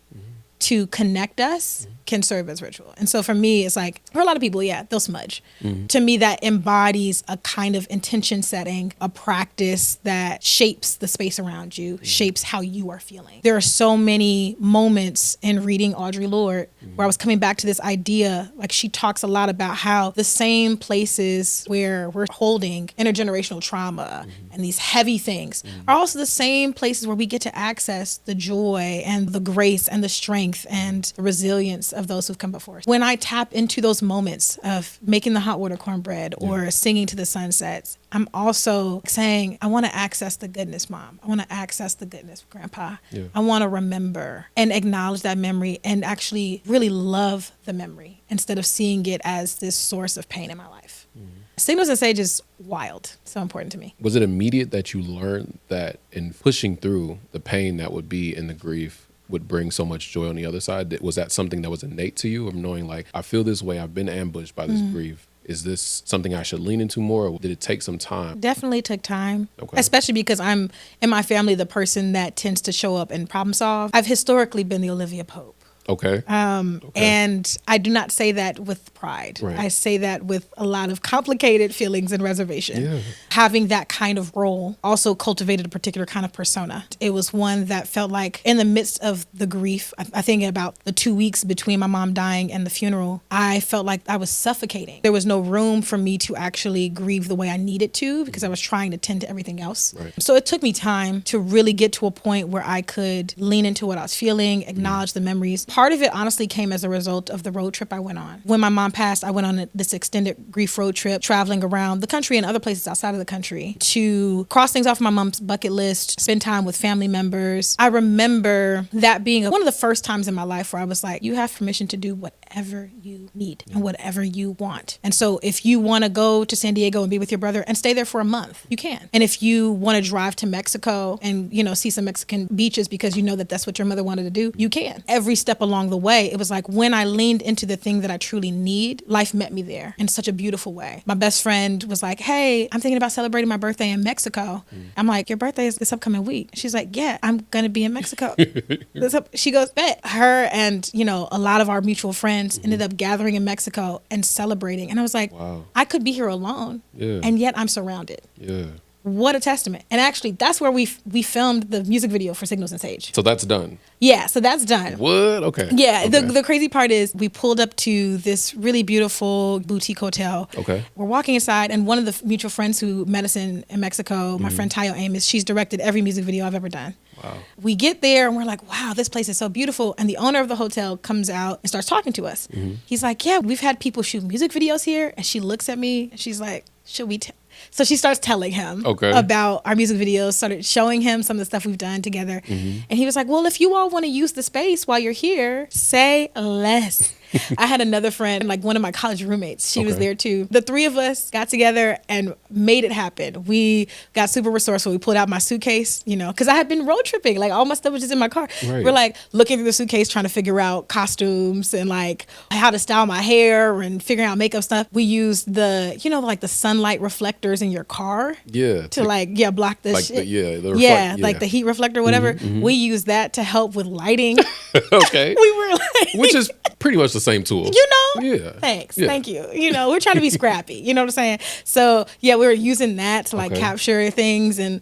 to connect us can serve as ritual. And so for me, it's like, for a lot of people, they'll smudge. To me, that embodies a kind of intention setting, a practice that shapes the space around you, shapes how you are feeling. There are so many moments in reading Audre Lorde where I was coming back to this idea, like she talks a lot about how the same places where we're holding intergenerational trauma and these heavy things are also the same places where we get to access the joy and the grace and the strength and the resilience of those who've come before us. When I tap into those moments of making the hot water cornbread or singing to the sunsets, I'm also saying, I want to access the goodness, Mom. I want to access the goodness, Grandpa. Yeah. I want to remember and acknowledge that memory and actually really love the memory instead of seeing it as this source of pain in my life. Signals and Sage is wild. So important to me. Was it immediate that you learned that in pushing through the pain that would be in the grief would bring so much joy on the other side? Was that something that was innate to you, of knowing like, I feel this way, I've been ambushed by this grief? Is this something I should lean into more, or did it take some time? Definitely took time, especially because I'm, in my family, the person that tends to show up and problem solve. I've historically been the Olivia Pope. Okay. And I do not say that with pride. Right. I say that with a lot of complicated feelings and reservation. Yeah. Having that kind of role also cultivated a particular kind of persona. It was one that felt like in the midst of the grief, I think about the 2 weeks between my mom dying and the funeral, I felt like I was suffocating. There was no room for me to actually grieve the way I needed to because I was trying to tend to everything else. Right. So it took me time to really get to a point where I could lean into what I was feeling, acknowledge the memories. Part of it honestly came as a result of the road trip I went on. When my mom passed, I went on this extended grief road trip, traveling around the country and other places outside of the country to cross things off my mom's bucket list, spend time with family members. I remember that being one of the first times in my life where I was like, you have permission to do whatever you need and whatever you want. And so if you want to go to San Diego and be with your brother and stay there for a month, you can. And if you want to drive to Mexico and, see some Mexican beaches because you know that that's what your mother wanted to do, you can. Every step along the way, it was like when I leaned into the thing that I truly need, life met me there in such a beautiful way. My best friend was like, hey, I'm thinking about celebrating my birthday in Mexico. I'm like, your birthday is this upcoming week. She's like, yeah, I'm going to be in Mexico. She goes, bet. Her and, a lot of our mutual friends ended up gathering in Mexico and celebrating. And I was like, wow, I could be here alone. Yeah. And yet I'm surrounded. Yeah. what a testament. And actually, that's where we filmed the music video for Signals and Sage. So that's done. Yeah, so that's done. What? Okay. Yeah, Okay. the crazy part is we pulled up to this really beautiful boutique hotel. Okay. We're walking inside, and one of the mutual friends who met us in Mexico, my friend Tayo Amos, she's directed every music video I've ever done. Wow. We get there and we're like, wow, this place is so beautiful. And the owner of the hotel comes out and starts talking to us. He's like, yeah, we've had people shoot music videos here. And she looks at me and she's like, should we so she starts telling him about our music videos, started showing him some of the stuff we've done together. And he was like, well, if you all want to use the space while you're here, say less. I had another friend, like one of my college roommates. She was there too. The three of us got together and made it happen. We got super resourceful. We pulled out my suitcase, you know, because I had been road tripping. Like all my stuff was just in my car. Right. We're like looking through the suitcase, trying to figure out costumes and like how to style my hair and figuring out makeup stuff. We used the, you know, like the sunlight reflectors in your car. Yeah. To block the like shit. Like the heat reflector, whatever. We used that to help with lighting. Okay. We were like, which is pretty much the same tool. You know? Yeah. Thanks. Yeah. Thank you. You know, we're trying to be scrappy. You know what I'm saying? So yeah, we were using that to like capture things and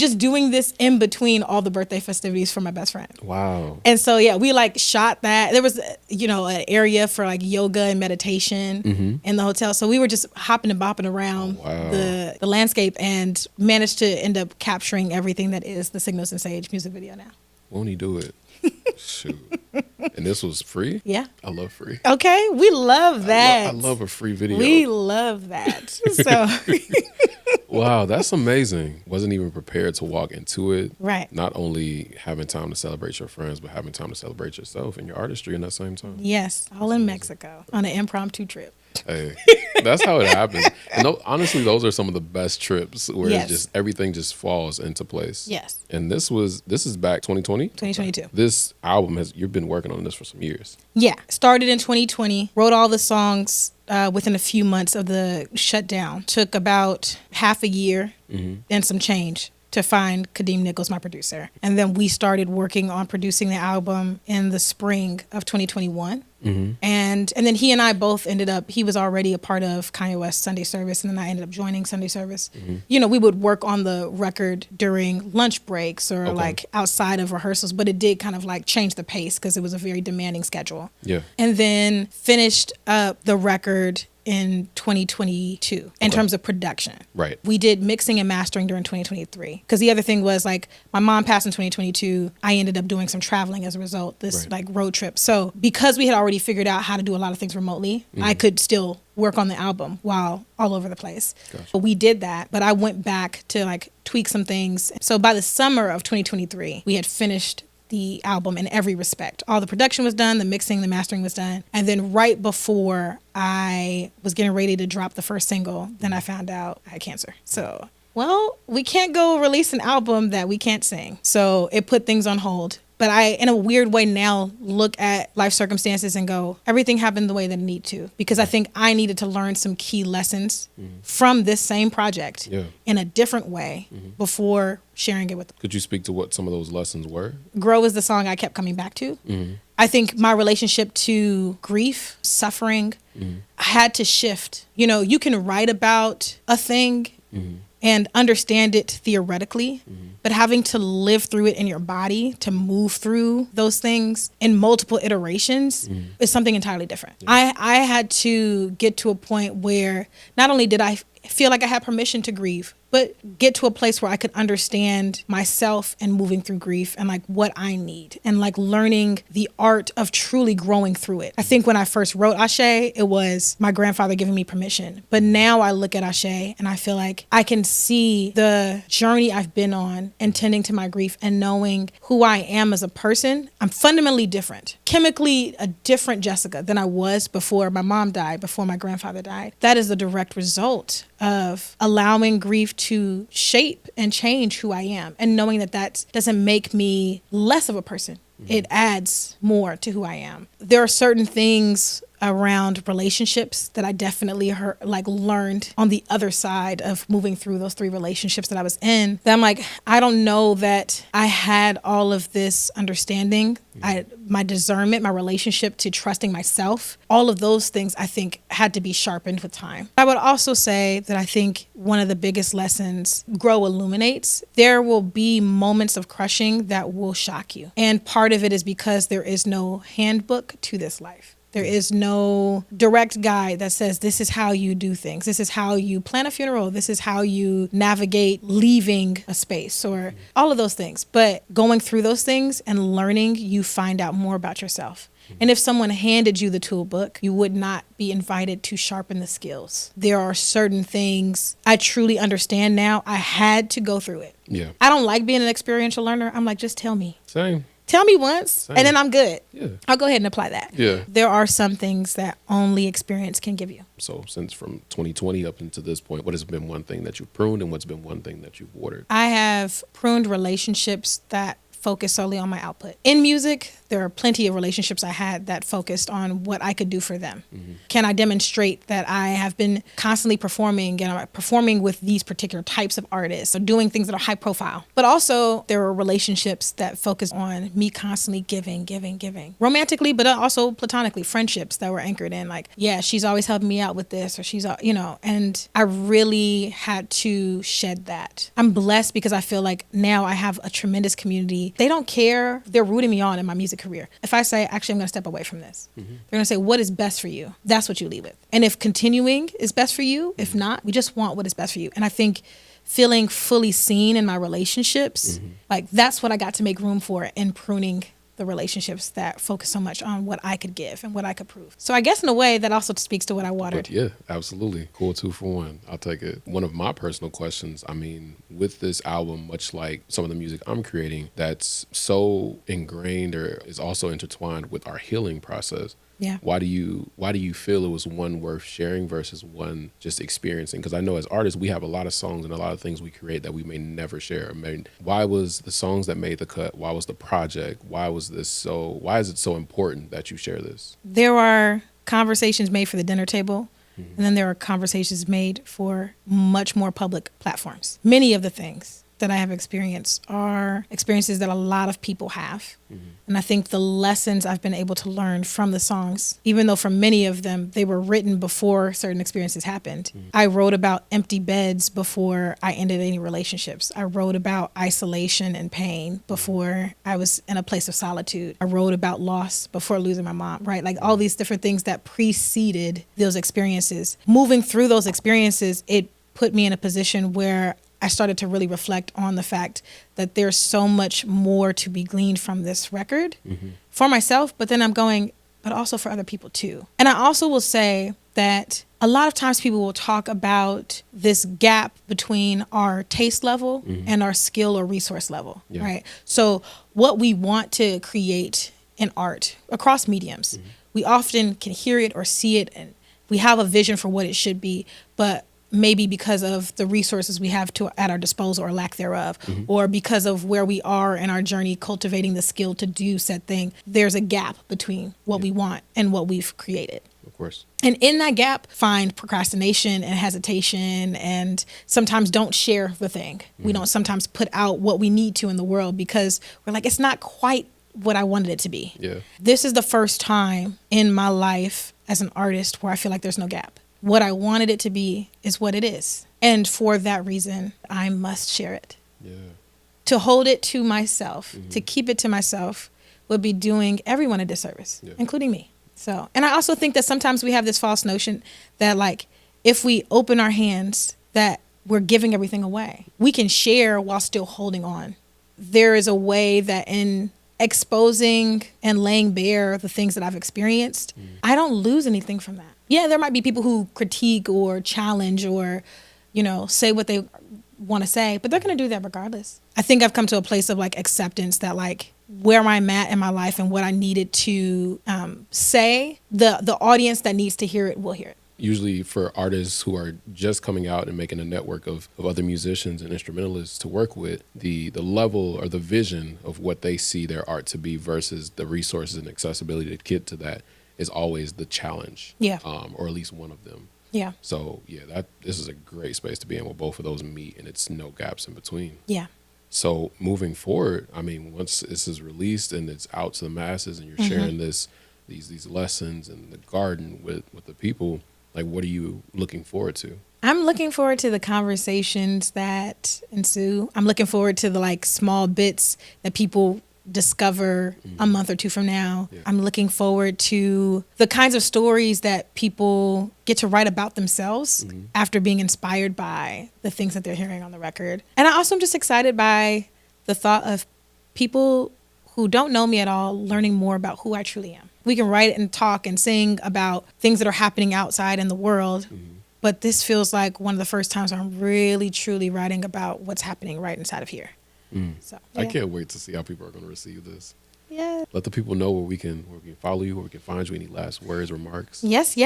just doing this in between all the birthday festivities for my best friend. Wow. And so yeah, we like shot that. There was, you know, an area for like yoga and meditation in the hotel. So we were just hopping and bopping around the landscape and managed to end up capturing everything that is the Signals and Sage music video now. Won't he do it? Shoot. And this was free? Yeah. I love free. Okay. We love that. I love a free video. We love that. So wow, that's amazing. Wasn't even prepared to walk into it. Right. Not only having time to celebrate your friends, but having time to celebrate yourself and your artistry in that same time. Yes. All in Mexico on an impromptu trip. Hey, that's how it happens. And honestly, those are some of the best trips where it's just everything just falls into place. Yes. And this is back 2020? 2022. This album you've been working on this for some years. Yeah. Started in 2020. Wrote all the songs within a few months of the shutdown. Took about half a year and some change to find Kadeem Nichols, my producer. And then we started working on producing the album in the spring of 2021. And then he and I both ended up, he was already a part of Kanye West's Sunday Service, and then I ended up joining Sunday Service. You know, we would work on the record during lunch breaks or like outside of rehearsals, but it did kind of like change the pace because it was a very demanding schedule. Yeah. And then finished up the record in 2022 in terms of production. Right. We did mixing and mastering during 2023. Because the other thing was like my mom passed in 2022. I ended up doing some traveling as a result, this like road trip. So because we had already figured out how to do a lot of things remotely, I could still work on the album while all over the place. But we did that, but I went back to like tweak some things. So by the summer of 2023, we had finished the album in every respect. All the production was done, the mixing, the mastering was done. And then right before I was getting ready to drop the first single, then I found out I had cancer. So, well, we can't go release an album that we can't sing. So it put things on hold. But I, in a weird way now, look at life circumstances and go, everything happened the way that it needed to. Because I think I needed to learn some key lessons from this same project in a different way before sharing it with them. Could you speak to what some of those lessons were? Grow is the song I kept coming back to. I think my relationship to grief, suffering, I had to shift. You know, you can write about a thing and understand it theoretically, but having to live through it in your body, to move through those things in multiple iterations is something entirely different. I had to get to a point where not only did I feel like I had permission to grieve, but get to a place where I could understand myself and moving through grief and like what I need and like learning the art of truly growing through it. I think when I first wrote Ashé, it was my grandfather giving me permission. But now I look at Ashé and I feel like I can see the journey I've been on and tending to my grief and knowing who I am as a person. I'm fundamentally different, chemically a different Jessica than I was before my mom died, before my grandfather died. That is a direct result of allowing grief to shape and change who I am and knowing that that doesn't make me less of a person. It adds more to who I am. There are certain things around relationships that I definitely learned on the other side of moving through those 3 relationships that I was in. That I'm like, I don't know that I had all of this understanding, my discernment, my relationship to trusting myself. All of those things I think had to be sharpened with time. I would also say that I think one of the biggest lessons Grow illuminates, there will be moments of crushing that will shock you. And part of it is because there is no handbook to this life. There is no direct guide that says this is how you do things. This is how you plan a funeral. This is how you navigate leaving a space or all of those things. But going through those things and learning, you find out more about yourself. And if someone handed you the tool book, you would not be invited to sharpen the skills. There are certain things I truly understand now. I had to go through it. Yeah. I don't like being an experiential learner. I'm like, just tell me. Same. Tell me once, Same. and then I'm good. Yeah. I'll go ahead and apply that. Yeah. There are some things that only experience can give you. So since from 2020 up into this point, what has been one thing that you've pruned and what's been one thing that you've watered? I have pruned relationships that focus solely on my output. In music, there are plenty of relationships I had that focused on what I could do for them. Mm-hmm. Can I demonstrate that I have been constantly performing and I'm performing with these particular types of artists or doing things that are high profile? But also there are relationships that focus on me constantly giving. Romantically, but also platonically, friendships that were anchored in like, yeah, she's always helping me out with this or she's, and I really had to shed that. I'm blessed because I feel like now I have a tremendous community. They don't care. They're rooting me on in my music career. If I say, actually, I'm going to step away from this, they're going to say, what is best for you? That's what you lead with. And if continuing is best for you, if not, we just want what is best for you. And I think feeling fully seen in my relationships, like that's what I got to make room for in pruning the relationships that focus so much on what I could give and what I could prove. So I guess in a way that also speaks to what I watered. But yeah, absolutely. Cool 2 for 1. I'll take it. One of my personal questions, I mean, with this album, much like some of the music I'm creating, that's so ingrained or is also intertwined with our healing process. Yeah. Why do you feel it was one worth sharing versus one just experiencing? Because I know as artists, we have a lot of songs and a lot of things we create that we may never share. Why was the songs that made the cut? Why was the project? Why is it so important that you share this? There are conversations made for the dinner table, and then there are conversations made for much more public platforms. Many of the things that I have experienced are experiences that a lot of people have. And I think the lessons I've been able to learn from the songs, even though for many of them, they were written before certain experiences happened. I wrote about empty beds before I ended any relationships. I wrote about isolation and pain before I was in a place of solitude. I wrote about loss before losing my mom, right? Like all these different things that preceded those experiences. Moving through those experiences, it put me in a position where I started to really reflect on the fact that there's so much more to be gleaned from this record for myself, but then I'm going, but also for other people too. And I also will say that a lot of times people will talk about this gap between our taste level and our skill or resource level, right? So what we want to create in art across mediums, we often can hear it or see it and we have a vision for what it should be, but maybe because of the resources we have at our disposal or lack thereof, or because of where we are in our journey cultivating the skill to do said thing, there's a gap between what we want and what we've created. Of course. And in that gap, find procrastination and hesitation and sometimes don't share the thing. We don't sometimes put out what we need to in the world because we're like, it's not quite what I wanted it to be. Yeah. This is the first time in my life as an artist where I feel like there's no gap. What I wanted it to be is what it is. And for that reason, I must share it. Yeah. To hold it to myself, to keep it to myself, would be doing everyone a disservice, including me. So, and I also think that sometimes we have this false notion that like, if we open our hands, that we're giving everything away. We can share while still holding on. There is a way that in exposing and laying bare the things that I've experienced, I don't lose anything from that. Yeah, there might be people who critique or challenge or, say what they want to say, but they're going to do that regardless. I think I've come to a place of like acceptance that like where I'm at in my life and what I needed to say, the audience that needs to hear it will hear it. Usually for artists who are just coming out and making a network of other musicians and instrumentalists to work with, the level or the vision of what they see their art to be versus the resources and accessibility to get to that is always the challenge. Yeah. Or at least one of them. Yeah. So yeah, this is a great space to be able both of those meet, and it's no gaps in between. Yeah. So moving forward, I mean, once this is released and it's out to the masses, and you're sharing these lessons in the garden with the people, like, what are you looking forward to? I'm looking forward to the conversations that ensue. I'm looking forward to the like small bits that people discover a month or two from now. Yeah. I'm looking forward to the kinds of stories that people get to write about themselves after being inspired by the things that they're hearing on the record. And I also am just excited by the thought of people who don't know me at all learning more about who I truly am. We can write and talk and sing about things that are happening outside in the world, but this feels like one of the first times I'm really truly writing about what's happening right inside of here. So, yeah. I can't wait to see how people are going to receive this. Yeah. Let the people know where we can follow you, where we can find you. Any last words, remarks? Yes.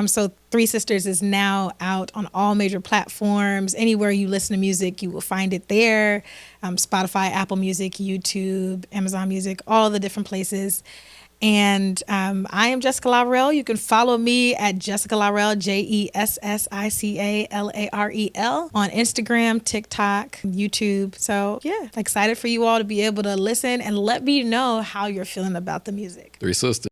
So Three Sisters is now out on all major platforms. Anywhere you listen to music, you will find it there. Spotify, Apple Music, YouTube, Amazon Music, all the different places. And I am Jessica Laurel. You can follow me at Jessica Laurel, JESSICALAREL, on Instagram, TikTok, YouTube. So yeah, excited for you all to be able to listen and let me know how you're feeling about the music. Three Sisters.